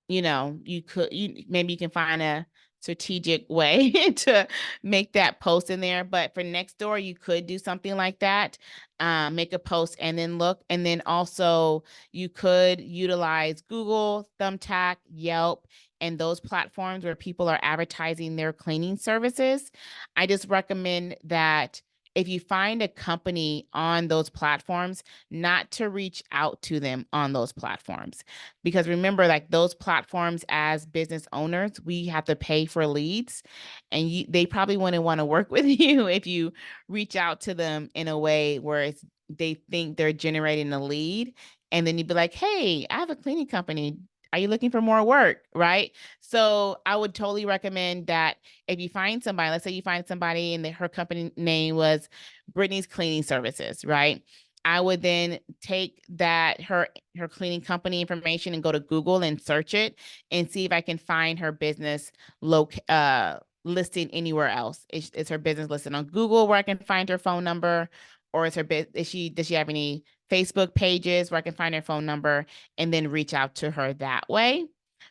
maybe you can find a strategic way to make that post in there. But for Nextdoor, you could do something like that. Make a post and then look. And then also you could utilize Google, Thumbtack, Yelp, and those platforms where people are advertising their cleaning services. I just recommend that if you find a company on those platforms, not to reach out to them on those platforms. Because remember, like those platforms, as business owners, we have to pay for leads, and they probably wouldn't want to work with you if you reach out to them in a way where they think they're generating a lead. And then you'd be like, "Hey, I have a cleaning company. Are you looking for more work?" Right? So I would totally recommend that if you find somebody, let's say you find somebody and her company name was Brittany's Cleaning Services, right? I would then take her cleaning company information and go to Google and search it and see if I can find her business listing anywhere else. Is her business listed on Google where I can find her phone number, or does she have any Facebook pages where I can find her phone number and then reach out to her that way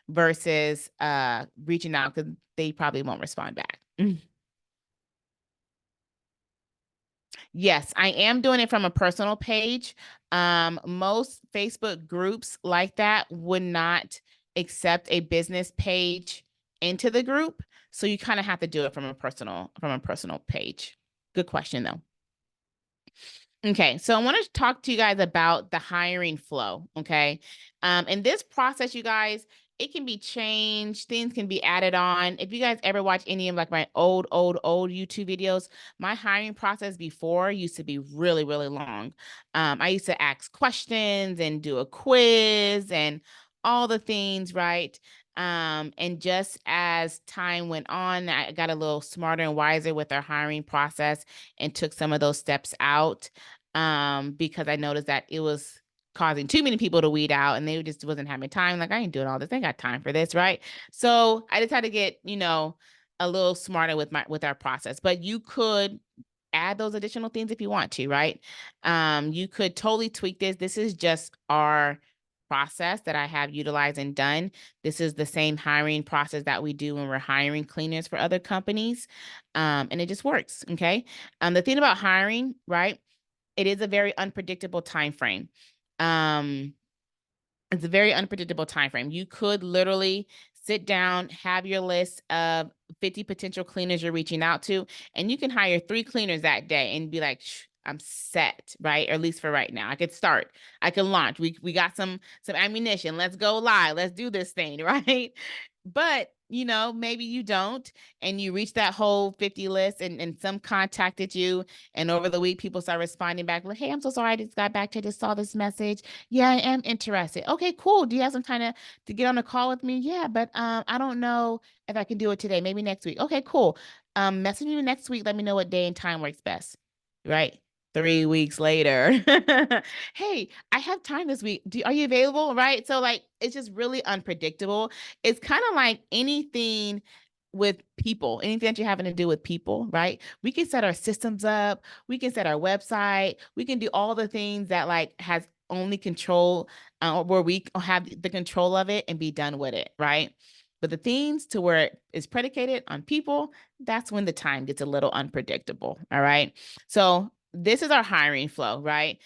versus reaching out, because they probably won't respond back. Yes, I am doing it from a personal page. Most Facebook groups like that would not accept a business page into the group, so you kind of have to do it from a personal page. Good question though. Okay, so I want to talk to you guys about the hiring flow. Okay, in this process, you guys, it can be changed. Things can be added on. If you guys ever watch any of like my old YouTube videos, my hiring process before used to be really, really long. I used to ask questions and do a quiz and all the things, right? And just as time went on, I got a little smarter and wiser with our hiring process and took some of those steps out, because I noticed that it was causing too many people to weed out, and they just wasn't having time. Like, I ain't doing all this. I ain't got time for this, right? So I just had to get, a little smarter with our process. But you could add those additional things if you want to, right? You could totally tweak this. This is just our process that I have utilized and done. This is the same hiring process that we do when we're hiring cleaners for other companies. And it just works. Okay. The thing about hiring, right? It is a very unpredictable time frame. It's a very unpredictable time frame. You could literally sit down, have your list of 50 potential cleaners you're reaching out to, and you can hire 3 cleaners that day and be like, I'm set, right? Or at least for right now. I could start. I can launch. We got some ammunition. Let's go live. Let's do this thing, right? But maybe you don't, and you reach that whole 50 list, and some contacted you, and over the week people start responding back like, "Hey, I'm so sorry, I just got back to, just saw this message. Yeah, I am interested. Okay, cool. Do you have some time to get on a call with me? Yeah, but I don't know if I can do it today. Maybe next week. Okay, cool. Message me next week. Let me know what day and time works best." Right? 3 weeks later, "Hey, I have time this week. Are you available?" Right? So like, it's just really unpredictable. It's kind of like anything with people, anything that you're having to do with people, right? We can set our systems up, we can set our website, we can do all the things that like has only control, where we have the control of it and be done with it, right? But the things to where it is predicated on people, that's when the time gets a little unpredictable. All right. So this is our hiring flow, right?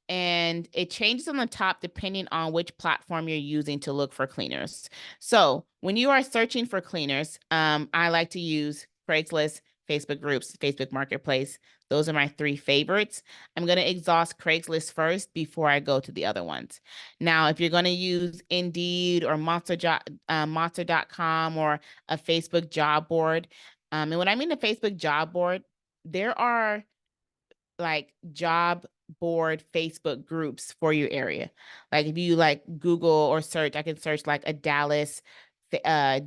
and it changes on the top depending on which platform you're using to look for cleaners. So when you are searching for cleaners, I like to use Craigslist, Facebook groups, Facebook Marketplace. Those are my three favorites. I'm going to exhaust Craigslist first before I go to the other ones. Now, if you're going to use Indeed or Monster.com or a Facebook job board, and when I mean a Facebook job board, there are like job board Facebook groups for your area. Like if you like Google or search, I can search like a Dallas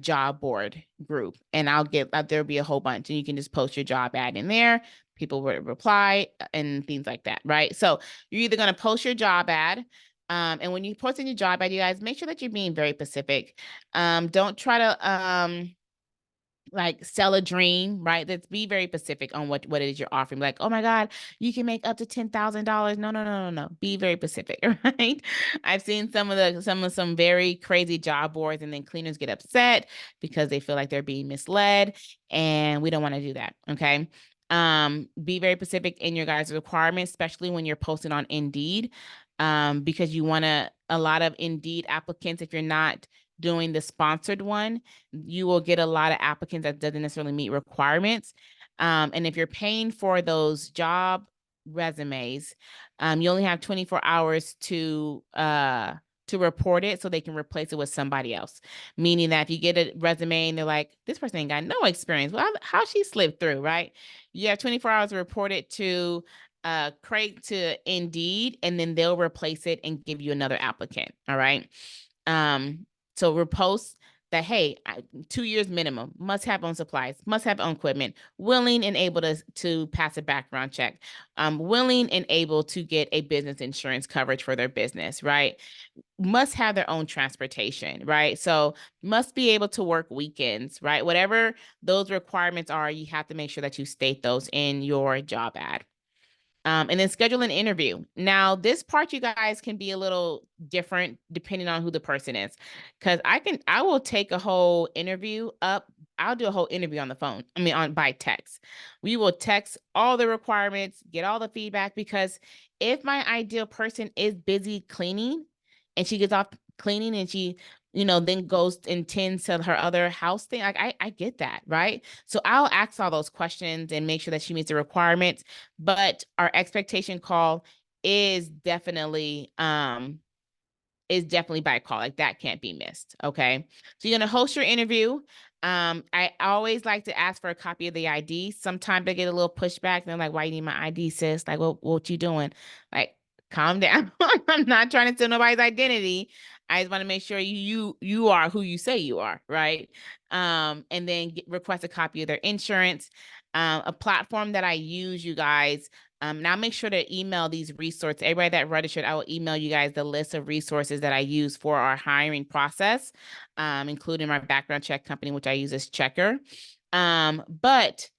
job board group, and I'll get there'll be a whole bunch, and you can just post your job ad in there. People will reply and things like that, right? So you're either going to post your job ad. And when you post in your job ad, you guys make sure that you're being very specific. Don't try to like sell a dream, right? Let's be very specific on what it is you're offering. Like, oh my God, you can make up to $10,000. No. Be very specific, right? I've seen some very crazy job boards, and then cleaners get upset because they feel like they're being misled, and we don't want to do that. Okay. Be very specific in your guys' requirements, especially when you're posting on Indeed, because you want a lot of Indeed applicants. If you're not doing the sponsored one, you will get a lot of applicants that doesn't necessarily meet requirements. And if you're paying for those job resumes, you only have 24 hours to report it so they can replace it with somebody else. Meaning that if you get a resume and they're like, this person ain't got no experience, well, how she slipped through, right? You have 24 hours to report it to Craig to Indeed, and then they'll replace it and give you another applicant. All right. So repost that, hey, 2 years minimum, must have own supplies, must have own equipment, willing and able to pass a background check, willing and able to get a business insurance coverage for their business, right? Must have their own transportation, right? So must be able to work weekends, right? Whatever those requirements are, you have to make sure that you state those in your job ad. And then schedule an interview. Now, this part, you guys, can be a little different depending on who the person is. Because I will take a whole interview up. I'll do a whole interview on the phone. I mean, by text. We will text all the requirements, get all the feedback, because if my ideal person is busy cleaning and she gets off cleaning and she then goes and tends to her other house thing. Like I get that, right? So I'll ask all those questions and make sure that she meets the requirements. But our expectation call is definitely by call. Like that can't be missed. Okay. So you're gonna host your interview. I always like to ask for a copy of the ID. Sometimes I get a little pushback. And they're like, why you need my ID, sis? Like, what you doing? Like, calm down. I'm not trying to steal nobody's identity. I just want to make sure you are who you say you are, right? And then request a copy of their insurance. A platform that I use, you guys. Now make sure to email these resources. Everybody that registered, I will email you guys the list of resources that I use for our hiring process, including my background check company, which I use as Checker. But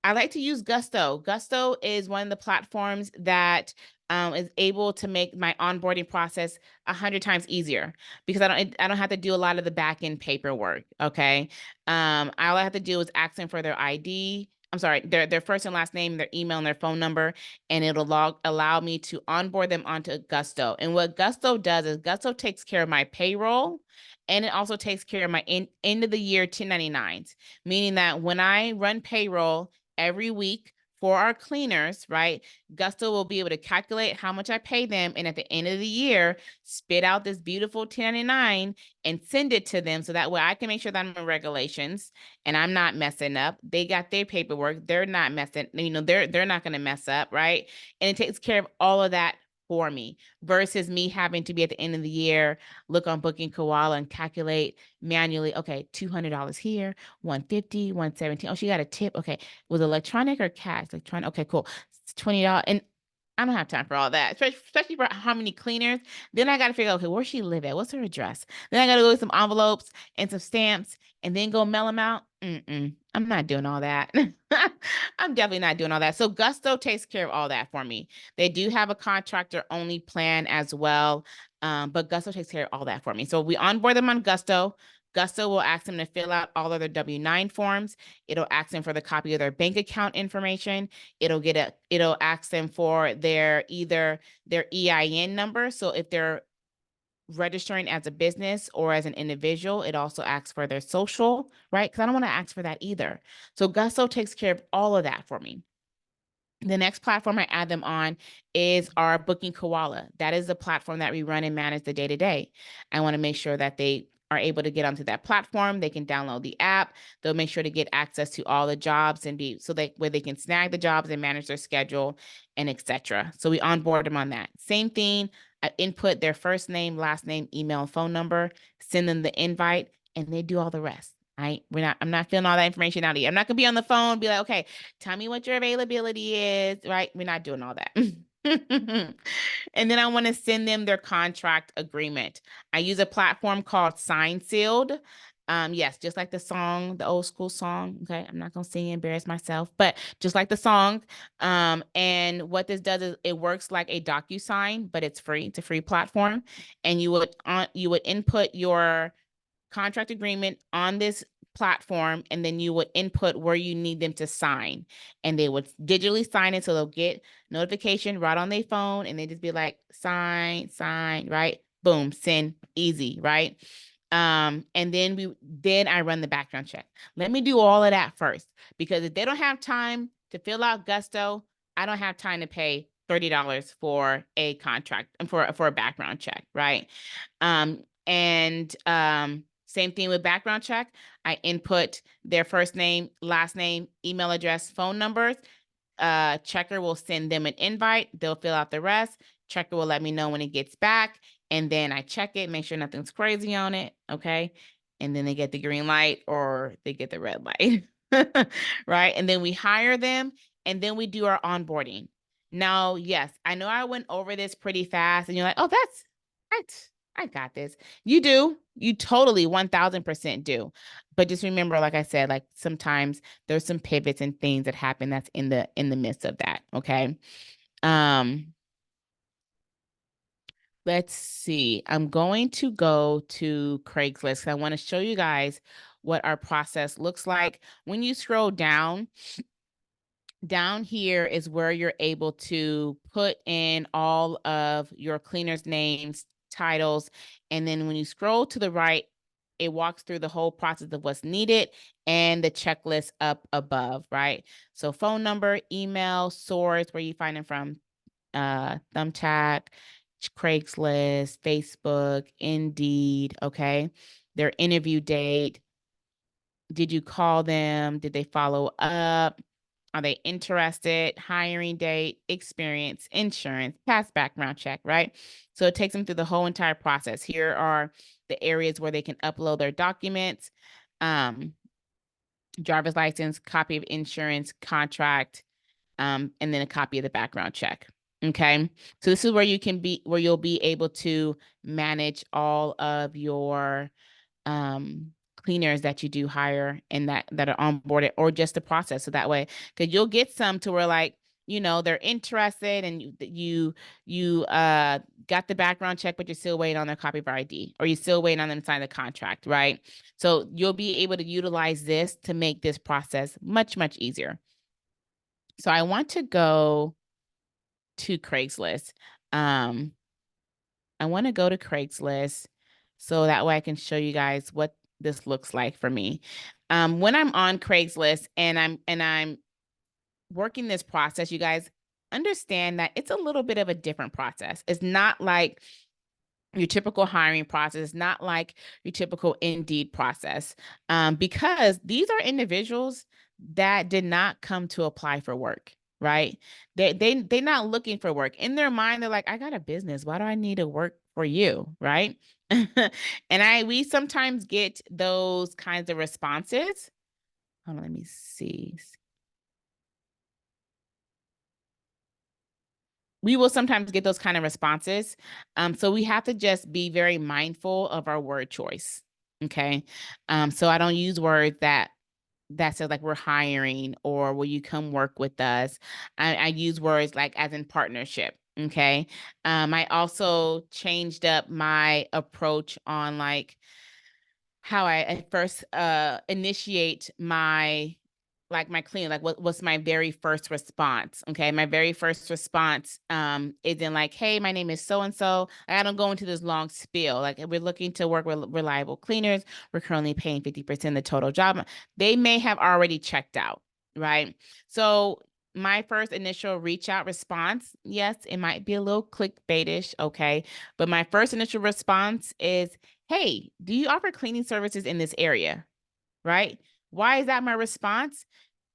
I like to use Gusto. Gusto is one of the platforms that is able to make my onboarding process 100 times easier, because I don't have to do a lot of the back end paperwork. Okay. All I have to do is ask them for their ID. I'm sorry, their first and last name, their email, and their phone number, and it'll allow me to onboard them onto Gusto. And what Gusto does is Gusto takes care of my payroll, and it also takes care of my end of the year 1099s, meaning that when I run payroll every week for our cleaners, right? Gusto will be able to calculate how much I pay them, and at the end of the year, spit out this beautiful 1099 and send it to them, so that way I can make sure that I'm in regulations and I'm not messing up. They got their paperwork. They're not messing, they're not going to mess up, right? And it takes care of all of that for me, versus me having to be at the end of the year, look on Booking Koala and calculate manually. Okay, $200 here, 150, 117. Oh, she got a tip. Okay, was electronic or cash? Electronic. Okay, cool. It's $20. And I don't have time for all that, especially for how many cleaners. Then I got to figure out, okay, where she live at? What's her address? Then I got to go get some envelopes and some stamps and then go mail them out. I'm not doing all that. I'm definitely not doing all that. So Gusto takes care of all that for me. They do have a contractor only plan as well. But Gusto takes care of all that for me. So we onboard them on Gusto. Gusto will ask them to fill out all of their W-9 forms. It'll ask them for the copy of their bank account information. It'll ask them for either their EIN number. So if they're registering as a business or as an individual, it also asks for their social, right? Because I don't want to ask for that either. So Gusto takes care of all of that for me. The next platform I add them on is our Booking Koala. That is the platform that we run and manage the day-to-day. I want to make sure that they are able to get onto that platform. They can download the app. They'll make sure to get access to all the jobs where they can snag the jobs and manage their schedule and etc. So we onboard them on that. Same thing. I input their first name, last name, email, phone number, send them the invite, and they do all the rest. I'm not filling all that information out of you. I'm not gonna be on the phone, be like, okay, tell me what your availability is, right? We're not doing all that. And then I want to send them their contract agreement. I use a platform called Sign Sealed. Yes, just like the song, the old school song. Okay, I'm not gonna sing and embarrass myself, but just like the song. And what this does is it works like a DocuSign, but it's free. It's a free platform, and you would input your contract agreement on this platform, and then you would input where you need them to sign, and they would digitally sign it, so they'll get notification right on their phone, and they just be like, sign, right? Boom, send, easy, right? And then I run the background check. Let me do all of that first, because if they don't have time to fill out Gusto, I don't have time to pay $30 for a contract and for a background check, right? And same thing with background check. I input their first name, last name, email address, phone numbers. Checker will send them an invite. They'll fill out the rest. Checker will let me know when it gets back. And then I check it, make sure nothing's crazy on it. Okay. And then they get the green light or they get the red light. Right. And then we hire them, and then we do our onboarding. Now, yes, I know I went over this pretty fast, and you're like, oh, I got this. You do. You totally 1000% do. But just remember, like I said, like sometimes there's some pivots and things that happen that's in the midst of that. Okay. Um, let's see. I'm going to go to Craigslist. I want to show you guys what our process looks like. When you scroll down here is where you're able to put in all of your cleaners' names, titles, and then when you scroll to the right, it walks through the whole process of what's needed and the checklist up above, right? So phone number, email, source, where you find them from, Thumbtack, Craigslist, Facebook, Indeed, okay? Their interview date. Did you call them? Did they follow up? Are they interested? Hiring date, experience, insurance, past background check, right? So it takes them through the whole entire process. Here are the areas where they can upload their documents, driver's license, copy of insurance, contract, and then a copy of the background check. Okay. So this is where you'll be able to manage all of your cleaners that you do hire and that are onboarded, or just the process. So that way, because you'll get some to where, like, they're interested, and you got the background check, but you're still waiting on their copy of ID, or you're still waiting on them to sign the contract, right? So you'll be able to utilize this to make this process much, much easier. So I want to go to Craigslist. I want to go to Craigslist so that way I can show you guys what this looks like for me. When I'm on Craigslist and I'm working this process, you guys understand that it's a little bit of a different process. It's not like your typical hiring process, it's not like your typical Indeed process, because these are individuals that did not come to apply for work, right? They're not looking for work. In their mind, they're like, I got a business. Why do I need to work for you, right? And we sometimes get those kinds of responses. Hold on, let me see. We will sometimes get those kind of responses. So we have to just be very mindful of our word choice. Okay. So I don't use words that says like we're hiring or will you come work with us. I use words like as in partnership. Okay. I also changed up my approach on like how I at first initiate my my cleaning, like what's my very first response. Okay. My very first response isn't like, hey, my name is so and so. I don't go into this long spiel. Like, we're looking to work with reliable cleaners. We're currently paying 50% of the total job. They may have already checked out, right? So my first initial reach out response, yes, it might be a little clickbaitish, okay, but my first initial response is, hey, do you offer cleaning services in this area? Right? Why is that my response?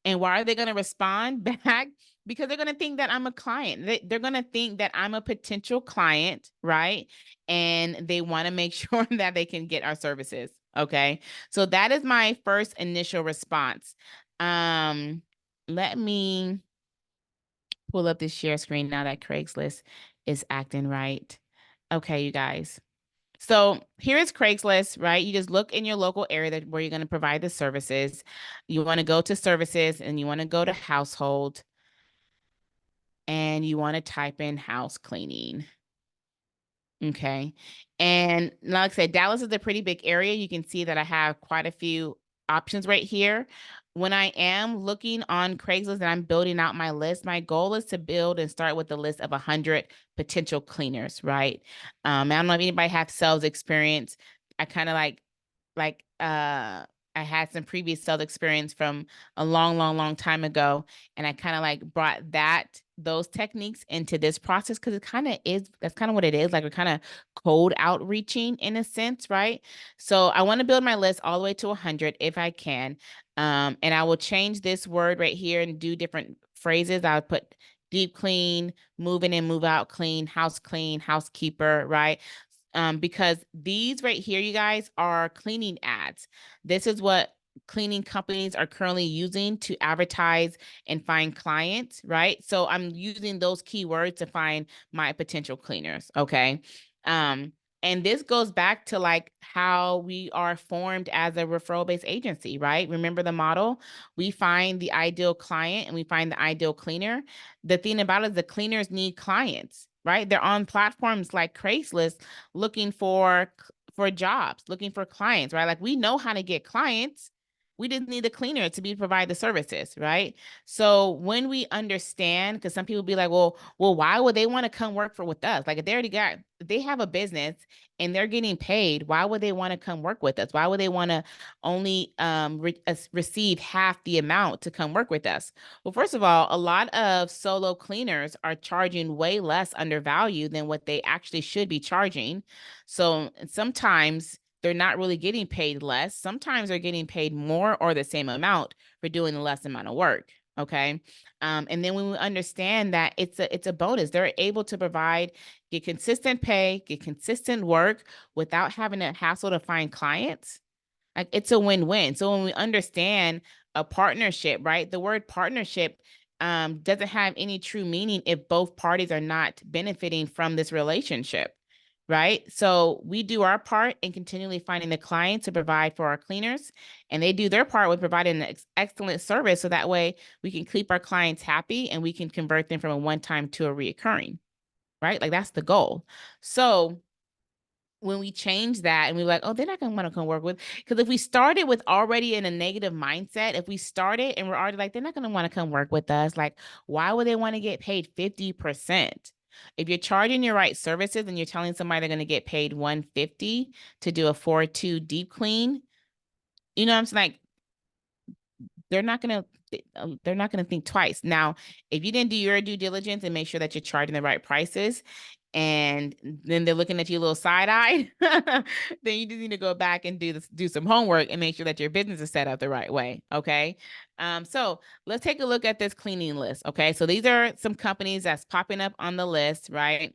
And why are they going to respond back? Because they're going to think that I'm a client. They're going to think that I'm a potential client, right? And they want to make sure that they can get our services. Okay. So that is my first initial response. Um, Let me pull up this share screen now that Craigslist is acting right. Okay, you guys. So here is Craigslist, right? You just look in your local area where you're going to provide the services. You want to go to services and you want to go to household and you want to type in house cleaning. Okay. And like I said, Dallas is a pretty big area. You can see that I have quite a few options right here. When I am looking on Craigslist and I'm building out my list, my goal is to build and start with a list of 100 potential cleaners, right? I don't know if anybody has sales experience. I kind of I had some previous sales experience from a long time ago, and I kind of like brought those techniques into this process because that's kind of what it is. Like, we're kind of cold outreaching in a sense, right? So I want to build my list all the way to 100 if I can. And I will change this word right here and do different phrases. I would put deep clean, move in and move out clean, housekeeper, right? Because these right here, you guys, are cleaning ads. This is what cleaning companies are currently using to advertise and find clients, right? So I'm using those keywords to find my potential cleaners, okay? Um, and this goes back to like how we are formed as a referral-based agency, right? Remember the model? We find the ideal client and we find the ideal cleaner. The thing about it is the cleaners need clients, right? They're on platforms like Craigslist looking for jobs, looking for clients, right? Like, we know how to get clients. We just need a cleaner to provide the services, right? So when we understand, because some people be like, well, why would they want to come work with us? Like, if they have a business and they're getting paid, why would they want to come work with us? Why would they want to only receive half the amount to come work with us? Well, first of all, a lot of solo cleaners are charging way less undervalued than what they actually should be charging. So sometimes they're not really getting paid less. Sometimes they're getting paid more or the same amount for doing the less amount of work. Okay. And then when we understand that it's a bonus, they're able to get consistent pay, get consistent work without having to hassle to find clients. Like, it's a win-win. So when we understand a partnership, right? The word partnership doesn't have any true meaning if both parties are not benefiting from this relationship, right? So we do our part in continually finding the clients to provide for our cleaners, and they do their part with providing an excellent service. So that way we can keep our clients happy and we can convert them from a one-time to a reoccurring, right? Like, that's the goal. So when we change that and we're like, oh, they're not going to want to come work with, because if we started with already in a negative mindset, if we started and we're already like, they're not going to want to come work with us, like, why would they want to get paid 50%? If you're charging your right services and you're telling somebody they're going to get paid 150 to do a 4-2 deep clean, you know what I'm saying? Like, they're not going to think twice. Now, if you didn't do your due diligence and make sure that you're charging the right prices, and then they're looking at you a little side-eyed, then you just need to go back and do some homework and make sure that your business is set up the right way. Okay. So let's take a look at this cleaning list. Okay. So these are some companies that's popping up on the list, right?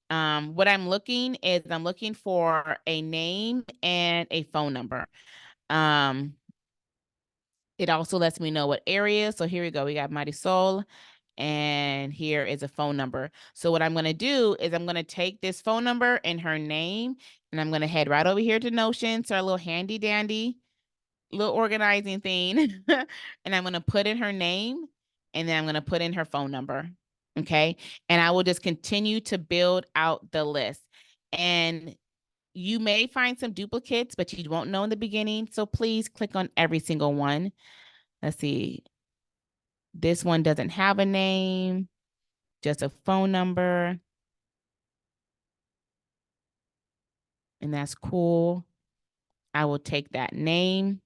What I'm looking for a name and a phone number. It also lets me know what area. So here we go. We got Mighty Soul, and here is a phone number. So what I'm going to do is I'm going to take this phone number and her name, and I'm going to head right over here to Notion. So, our little handy dandy little organizing thing. And I'm going to put in her name, and then I'm going to put in her phone number. Okay. And I will just continue to build out the list. And You may find some duplicates, but you won't know in the beginning. So please click on every single one. Let's see. This one doesn't have a name, just a phone number. And that's cool. I will take that name.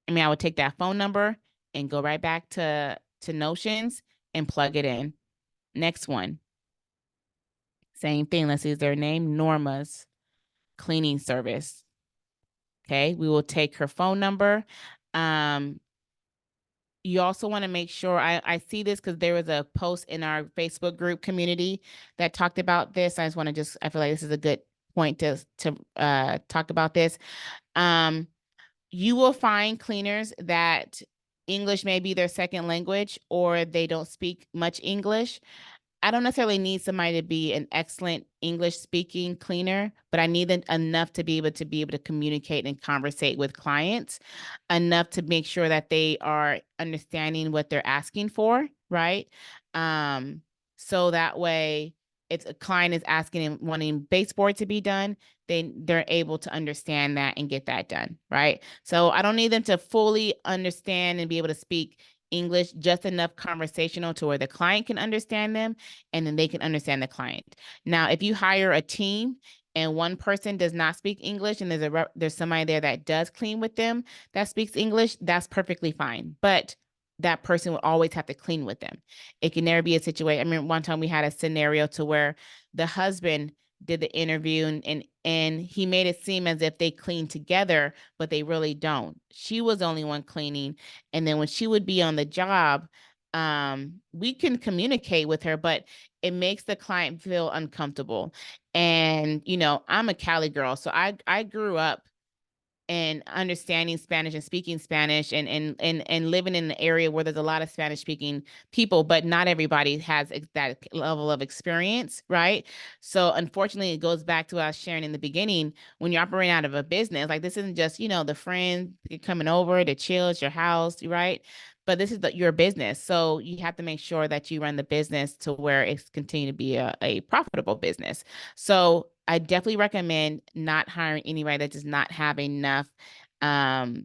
I would take that phone number and go right back to Notions and plug it in. Next one. Same thing. Let's see, is their name? Norma's cleaning service. Okay, we will take her phone number. You also want to make sure I see this because there was a post in our Facebook group community that talked about this. I just want to I feel like this is a good point to talk about this. You will find cleaners that English may be their second language or they don't speak much English. I don't necessarily need somebody to be an excellent English speaking cleaner, but I need them enough to be able to communicate and conversate with clients, enough to make sure that they are understanding what they're asking for, right? So that way, if a client is asking and wanting baseboard to be done, they're able to understand that and get that done, right? So I don't need them to fully understand and be able to speak English, just enough conversational to where the client can understand them and then they can understand the client. Now, if you hire a team and one person does not speak English and there's somebody there that does clean with them that speaks English, that's perfectly fine. But that person will always have to clean with them. It can never be a situation. I mean, one time we had a scenario to where the husband did the interview and he made it seem as if they clean together, but they really don't. She was the only one cleaning. And then when she would be on the job, we can communicate with her, but it makes the client feel uncomfortable. And, I'm a Cali girl, so I grew up and understanding Spanish and speaking Spanish and living in an area where there's a lot of Spanish speaking people, but not everybody has that level of experience, right? So unfortunately, it goes back to what I was sharing in the beginning. When you're operating out of a business, like this isn't just, the friend coming over to chill at your house, right? But this is your business. So you have to make sure that you run the business to where it's continue to be a profitable business. So I definitely recommend not hiring anybody that does not have enough, where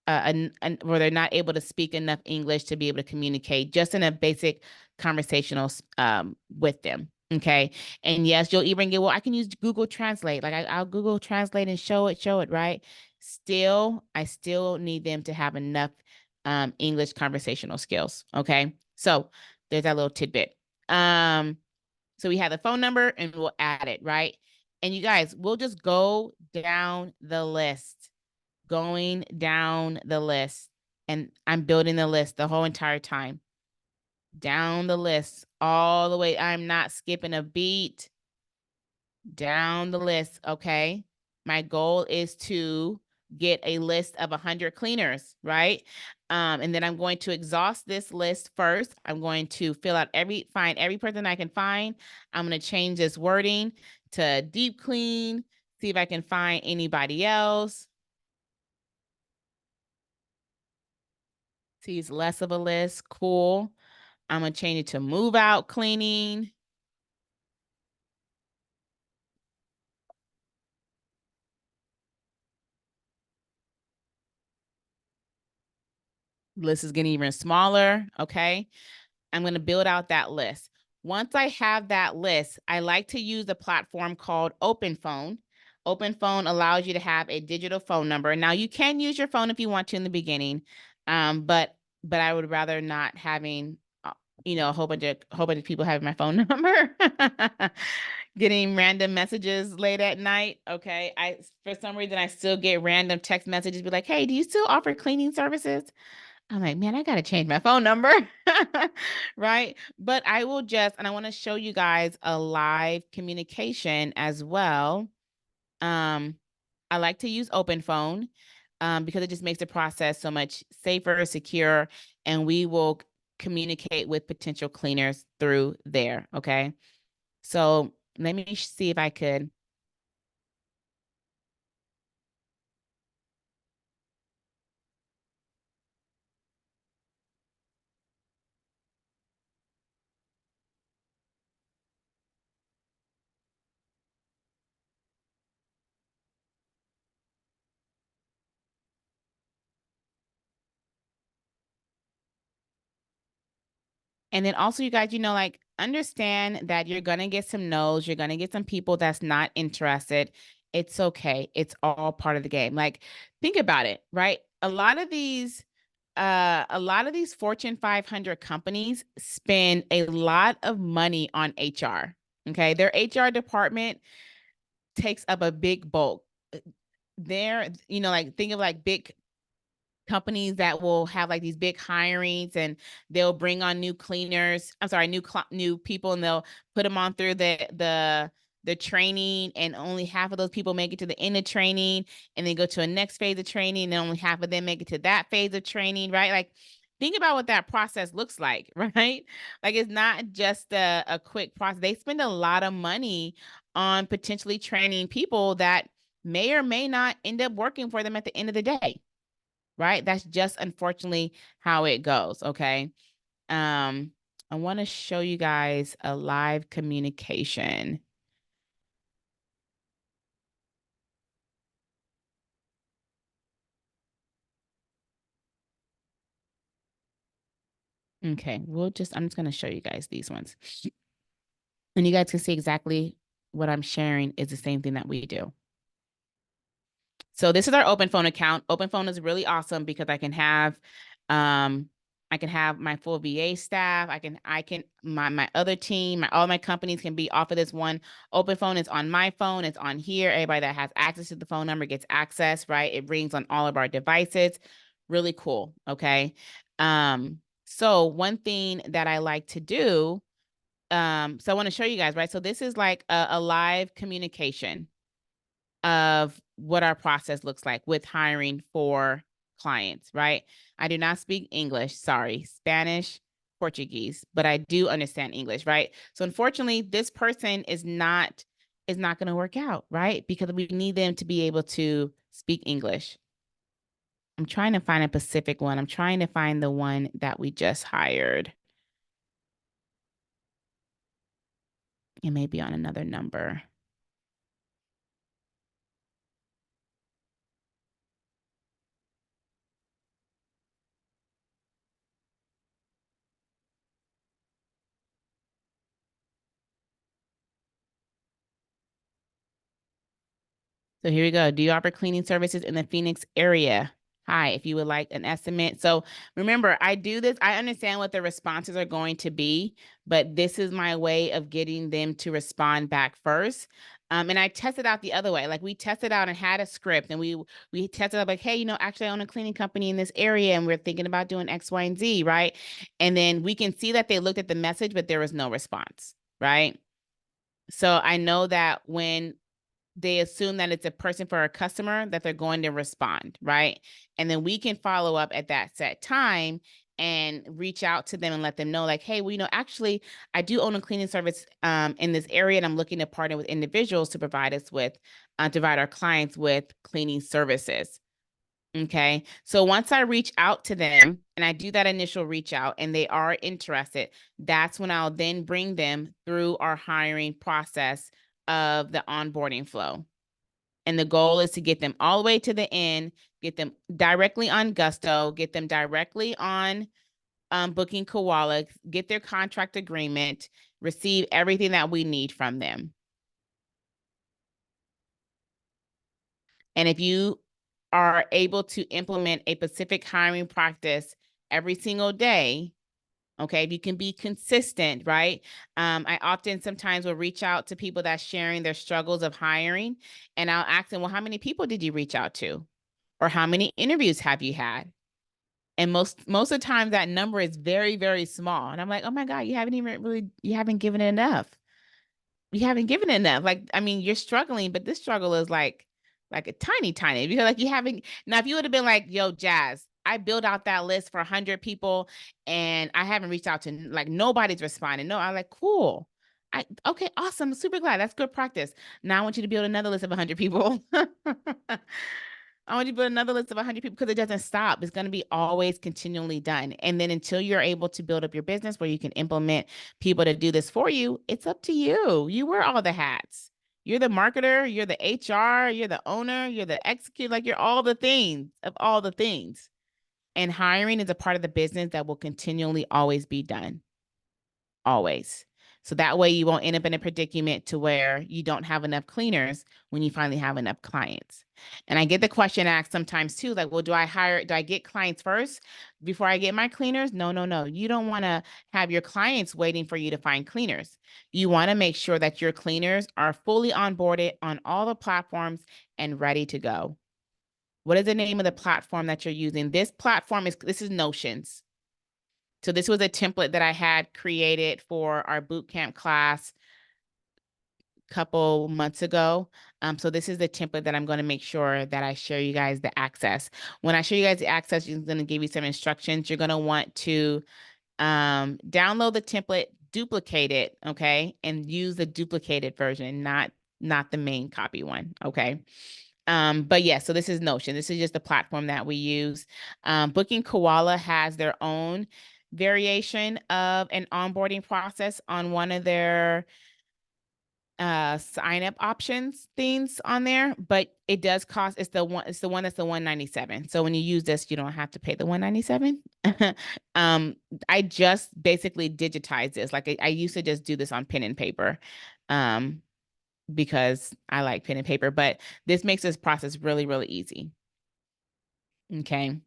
they're not able to speak enough English to be able to communicate just in a basic conversational with them. Okay. And yes, you'll even get, well, I can use Google Translate. Like I'll Google Translate and show it, right? I still need them to have enough English conversational skills. Okay. So there's that little tidbit. So we have the phone number and we'll add it, right? And you guys, we'll just go down the list, going down the list. And I'm building the list the whole entire time. Down the list, all the way. I'm not skipping a beat. Down the list, okay? My goal is to get a list of 100 cleaners, right? And then I'm going to exhaust this list first. I'm going to find every person I can find. I'm going to change this wording to deep clean, see if I can find anybody else. See, it's less of a list. Cool. I'm going to change it to move out cleaning. List is getting even smaller. Okay. I'm going to build out that list. Once I have that list, I like to use a platform called OpenPhone. OpenPhone allows you to have a digital phone number. Now you can use your phone if you want to in the beginning, but I would rather not having a whole bunch of people having my phone number, getting random messages late at night. Okay, for some reason I still get random text messages, be like, "Hey, do you still offer cleaning services?" I'm like, man, I got to change my phone number. Right. But and I want to show you guys a live communication as well. Um, I like to use open phone because it just makes the process so much safer, secure, and we will communicate with potential cleaners through there. Okay. So let me see if I could. And then also, you guys, like understand that you're going to get some no's. You're going to get some people that's not interested. It's okay. It's all part of the game. Like, think about it, right? A lot of these Fortune 500 companies spend a lot of money on HR. Okay. Their HR department takes up a big bulk. Like think of like big companies that will have like these big hirings, and they'll bring on new cleaners. I'm sorry, new people, and they'll put them on through the training, and only half of those people make it to the end of training, and then go to a next phase of training, and only half of them make it to that phase of training, right? Like think about what that process looks like, right? Like it's not just a quick process. They spend a lot of money on potentially training people that may or may not end up working for them at the end of the day, right? That's just unfortunately how it goes. Okay. Um, I want to show you guys a live communication. Okay, I'm just going to show you guys these ones. And you guys can see exactly what I'm sharing is the same thing that we do. So this is our open phone account. Open phone is really awesome because um I can have my full VA staff. My other team, all my companies can be off of this one open phone. It's on my phone, it's on here. Everybody that has access to the phone number gets access, right? It rings on all of our devices. Really cool. Okay. So one thing that I like to do, so I want to show you guys, right? So this is like a live communication of what our process looks like with hiring for clients, right? I do not speak English, sorry, Spanish, Portuguese, but I do understand English, right? So unfortunately, this person is not going to work out, right? Because we need them to be able to speak English. I'm trying to find a Pacific one. I'm trying to find the one that we just hired. It may be on another number. So here we go. Do you offer cleaning services in the Phoenix area? Hi, if you would like an estimate. So remember, I do this. I understand what the responses are going to be, but this is my way of getting them to respond back first. And I tested out the other way. Like we tested out and had a script, and we tested out like, hey, actually I own a cleaning company in this area, and we're thinking about doing X, Y, and Z, right? And then we can see that they looked at the message, but there was no response, right? So I know that when they assume that it's a person for a customer, that they're going to respond, right? And then we can follow up at that set time and reach out to them and let them know, like, hey, well, actually, I do own a cleaning service in this area, and I'm looking to partner with individuals to provide our clients with cleaning services. Okay. So once I reach out to them and I do that initial reach out and they are interested, that's when I'll then bring them through our hiring process of the onboarding flow. And the goal is to get them all the way to the end, get them directly on Gusto, get them directly on Booking Koala, get their contract agreement, receive everything that we need from them. And if you are able to implement a specific hiring practice every single day, okay, if you can be consistent, right? I often sometimes will reach out to people that's sharing their struggles of hiring, and I'll ask them, well, how many people did you reach out to? Or how many interviews have you had? And most of the time that number is very, very small. And I'm like, oh my God, you haven't given it enough. You haven't given it enough. Like, I mean, you're struggling, but this struggle is like a tiny, because like you haven't. Now, if you would have been like, yo, Jazz, I built out that list for 100 people and I haven't reached out to, like, nobody's responding. No, I'm like, cool. Okay, awesome. Super glad. That's good practice. Now I want you to build another list of 100 people. I want you to build another list of 100 people because it doesn't stop. It's going to be always continually done. And then until you're able to build up your business where you can implement people to do this for you, it's up to you. You wear all the hats. You're the marketer, you're the HR, you're the owner, you're the executive, like you're all the things of all the things. And hiring is a part of the business that will continually always be done. always. So that way you won't end up in a predicament to where you don't have enough cleaners when you finally have enough clients. And I get the question asked sometimes too, like, well, do I get clients first before I get my cleaners? No, no, no. You don't want to have your clients waiting for you to find cleaners. You want to make sure that your cleaners are fully onboarded on all the platforms and ready to go. What is the name of the platform that you're using? This is Notions. So this was a template that I had created for our bootcamp class a couple months ago. So this is the template that I'm going to make sure that I show you guys the access. When I show you guys the access, I'm going to give you some instructions. You're going to want to download the template, duplicate it, okay, and use the duplicated version, not the main copy one, okay. But yeah, so this is Notion. This is just the platform that we use. Booking Koala has their own variation of an onboarding process on one of their sign up options things on there, but it does cost, it's the one that's the 197. So when you use this, you don't have to pay the 197. I just basically digitize this. Like I used to just do this on pen and paper. Because I like pen and paper, but this makes this process really, really easy. Okay.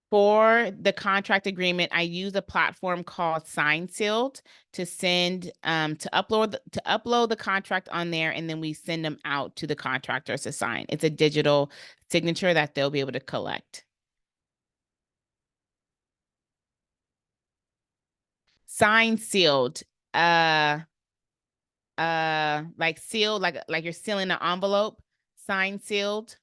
For the contract agreement, I use a platform called Sign Sealed to send to upload the contract on there, and then we send them out to the contractors to sign. It's a digital signature that they'll be able to collect. Sign sealed. Uh like sealed, like you're sealing an envelope. Sign sealed.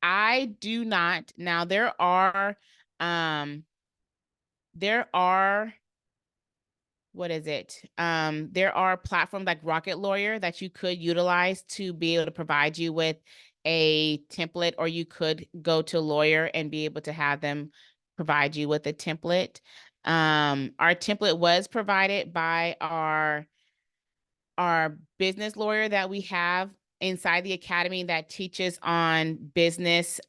I do not. Now there are what is it? There are platforms like Rocket Lawyer that you could utilize to be able to provide you with a template, or you could go to a lawyer and be able to have them provide you with a template. Our template was provided by our business lawyer that we have inside the academy that teaches on business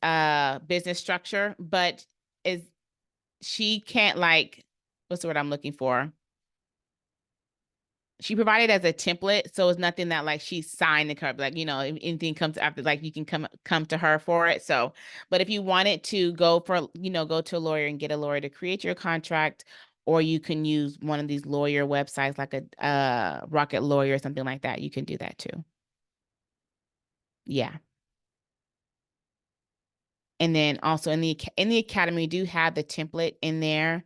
structure, but is she can't like, what's the word I'm looking for? She provided as a template, so it's nothing that like she signed the card, like, if anything comes after, like, you can come to her for it. So, but if you wanted to go to a lawyer and get a lawyer to create your contract, or you can use one of these lawyer websites like a Rocket Lawyer or something like that, you can do that too. Yeah. And then also in the academy, we do have the template in there.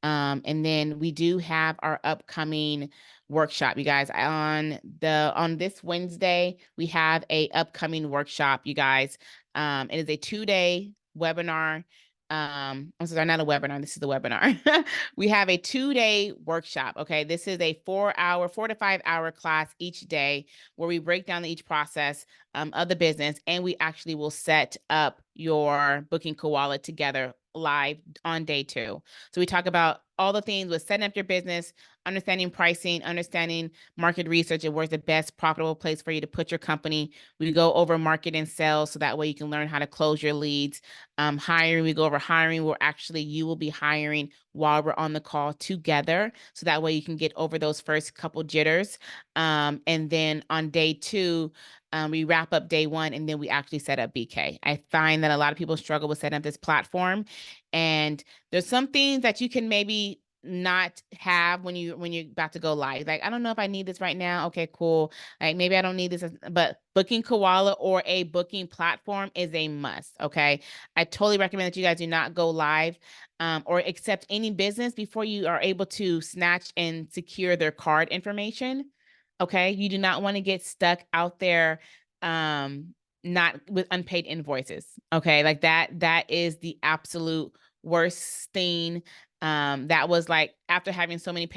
And then we do have our upcoming workshop, you guys. On this Wednesday, we have a upcoming workshop, you guys. It is a 2-day webinar. I'm sorry, not a webinar. This is the webinar. We have a 2-day workshop. Okay. This is a 4 to 5 hour class each day where we break down each process of the business, and we actually will set up your Booking Koala together live on day 2. So we talk about all the things with setting up your business, understanding pricing, understanding market research, and where's the best profitable place for you to put your company. We go over market and sales, so that way you can learn how to close your leads. Hiring, we go over hiring, where actually you will be hiring while we're on the call together, so that way you can get over those first couple jitters. And then on day 2, we wrap up day 1, and then we actually set up BK. I find that a lot of people struggle with setting up this platform, and there's some things that you can maybe not have when you're about to go live. Like, I don't know if I need this right now. Okay, cool. Like, maybe I don't need this, but Booking Koala or a booking platform is a must. Okay, I totally recommend that you guys do not go live or accept any business before you are able to snatch and secure their card information. Okay, you do not want to get stuck out there not with unpaid invoices. Okay, like that is the absolute worst thing. That was like, after having so many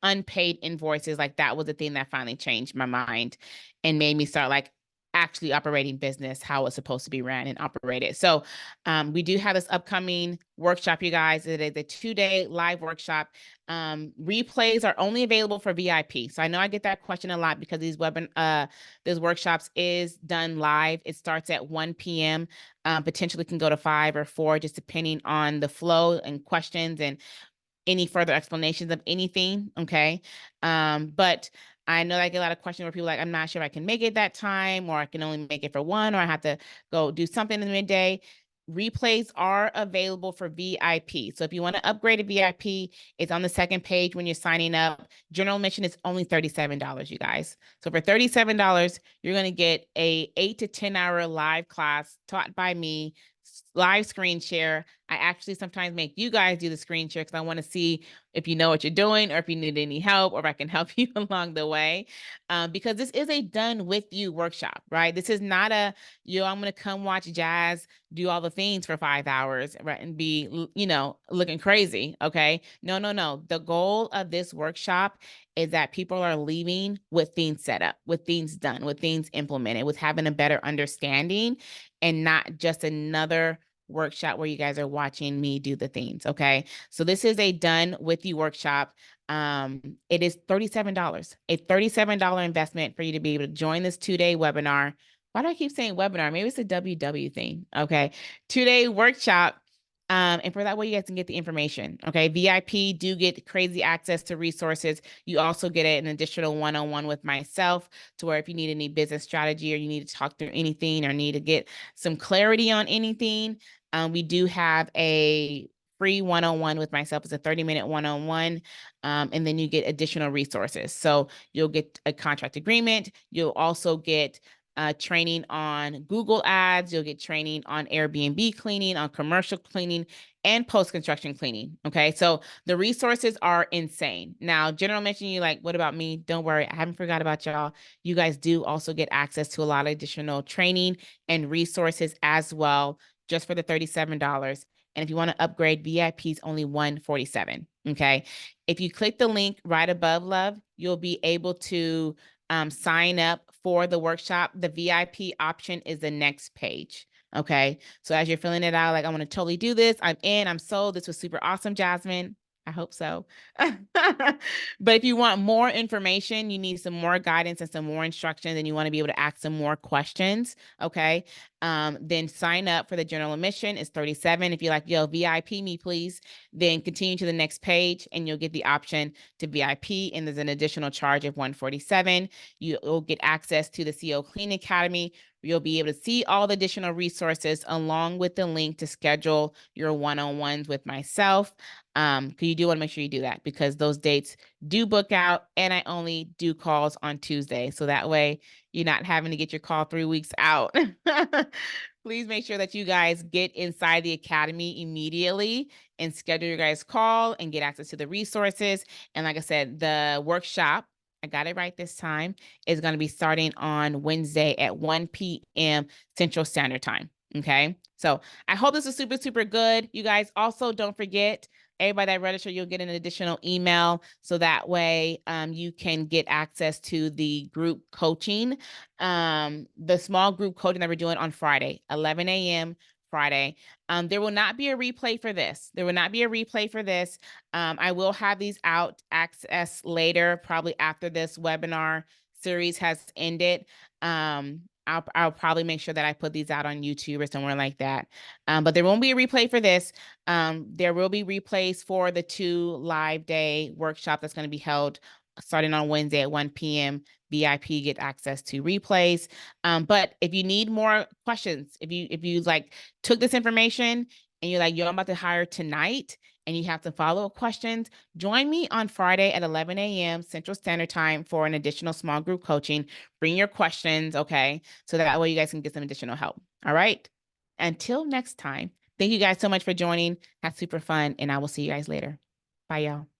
unpaid invoices, like that was the thing that finally changed my mind and made me start like actually operating business how it's supposed to be ran and operated. So we do have this upcoming workshop, you guys. It is a 2-day live workshop. Replays are only available for VIP. So I know I get that question a lot because these workshops is done live. It starts at 1 p.m. Potentially can go to 5 or 4, just depending on the flow and questions and any further explanations of anything. Okay. But I know I get a lot of questions where people are like, I'm not sure if I can make it that time, or I can only make it for one, or I have to go do something in the midday. Replays are available for VIP. So if you want to upgrade to VIP, it's on the second page when you're signing up. General admission is only $37, you guys. So for $37, you're going to get a 8 to 10 hour live class taught by me, live screen share. I actually sometimes make you guys do the screen share because I want to see if you know what you're doing, or if you need any help, or if I can help you along the way. Because this is a done with you workshop, right? This is not a, I'm going to come watch Jazz do all the things for 5 hours, right? And be, looking crazy. Okay. No, no, no. The goal of this workshop is that people are leaving with things set up, with things done, with things implemented, with having a better understanding, and not just another workshop where you guys are watching me do the things. Okay. So this is a done with you workshop. It is $37, a $37 investment for you to be able to join this 2-day webinar. Why do I keep saying webinar? Maybe it's a WW thing. Okay. 2-day workshop. And for that way, you guys can get the information. Okay. VIP do get crazy access to resources. You also get an additional one-on-one with myself, to where if you need any business strategy, or you need to talk through anything, or need to get some clarity on anything, we do have a free one-on-one with myself. It's a 30-minute one-on-one. And then you get additional resources. So you'll get a contract agreement. You'll also get training on Google Ads. You'll get training on Airbnb cleaning, on commercial cleaning, and post-construction cleaning. Okay. So the resources are insane. Now, general admission, you like, what about me? Don't worry. I haven't forgot about y'all. You guys do also get access to a lot of additional training and resources as well, just for the $37. And if you want to upgrade, VIP is only $147. Okay. If you click the link right above, love, you'll be able to sign up for the workshop. The VIP option is the next page. Okay. So as you're filling it out, like, I want to totally do this. I'm in, I'm sold. This was super awesome, Jasmine. I hope so. But if you want more information, you need some more guidance and some more instructions, and you want to be able to ask some more questions, okay, then sign up for the general admission. It's $37. If you're like, yo, VIP me, please, then continue to the next page, and you'll get the option to VIP, and there's an additional charge of $147. You'll get access to the CO Clean Academy. You'll be able to see all the additional resources, along with the link to schedule your one-on-ones with myself. Because you do want to make sure you do that, because those dates do book out, and I only do calls on Tuesday. So that way you're not having to get your call 3 weeks out. Please make sure that you guys get inside the academy immediately and schedule your guys' call and get access to the resources. And like I said, the workshop, I got it right this time, is going to be starting on Wednesday at 1 p.m. Central Standard Time. Okay. So I hope this is super, super good. You guys also don't forget, everybody that register, you'll get an additional email. So that way you can get access to the group coaching, the small group coaching that we're doing on Friday, 11 a.m. Friday. There will not be a replay for this. There will not be a replay for this. I will have these out access later, probably after this webinar series has ended. I'll probably make sure that I put these out on YouTube or somewhere like that. But there won't be a replay for this. There will be replays for the 2 live day workshop that's going to be held starting on Wednesday at 1 p.m. VIP get access to replays. But if you need more questions, if you like took this information and you're like, yo, I'm about to hire tonight, and you have some follow-up questions, join me on Friday at 11 a.m. Central Standard Time for an additional small group coaching. Bring your questions, okay? So that way you guys can get some additional help. All right. Until next time, thank you guys so much for joining. Had super fun, and I will see you guys later. Bye, y'all.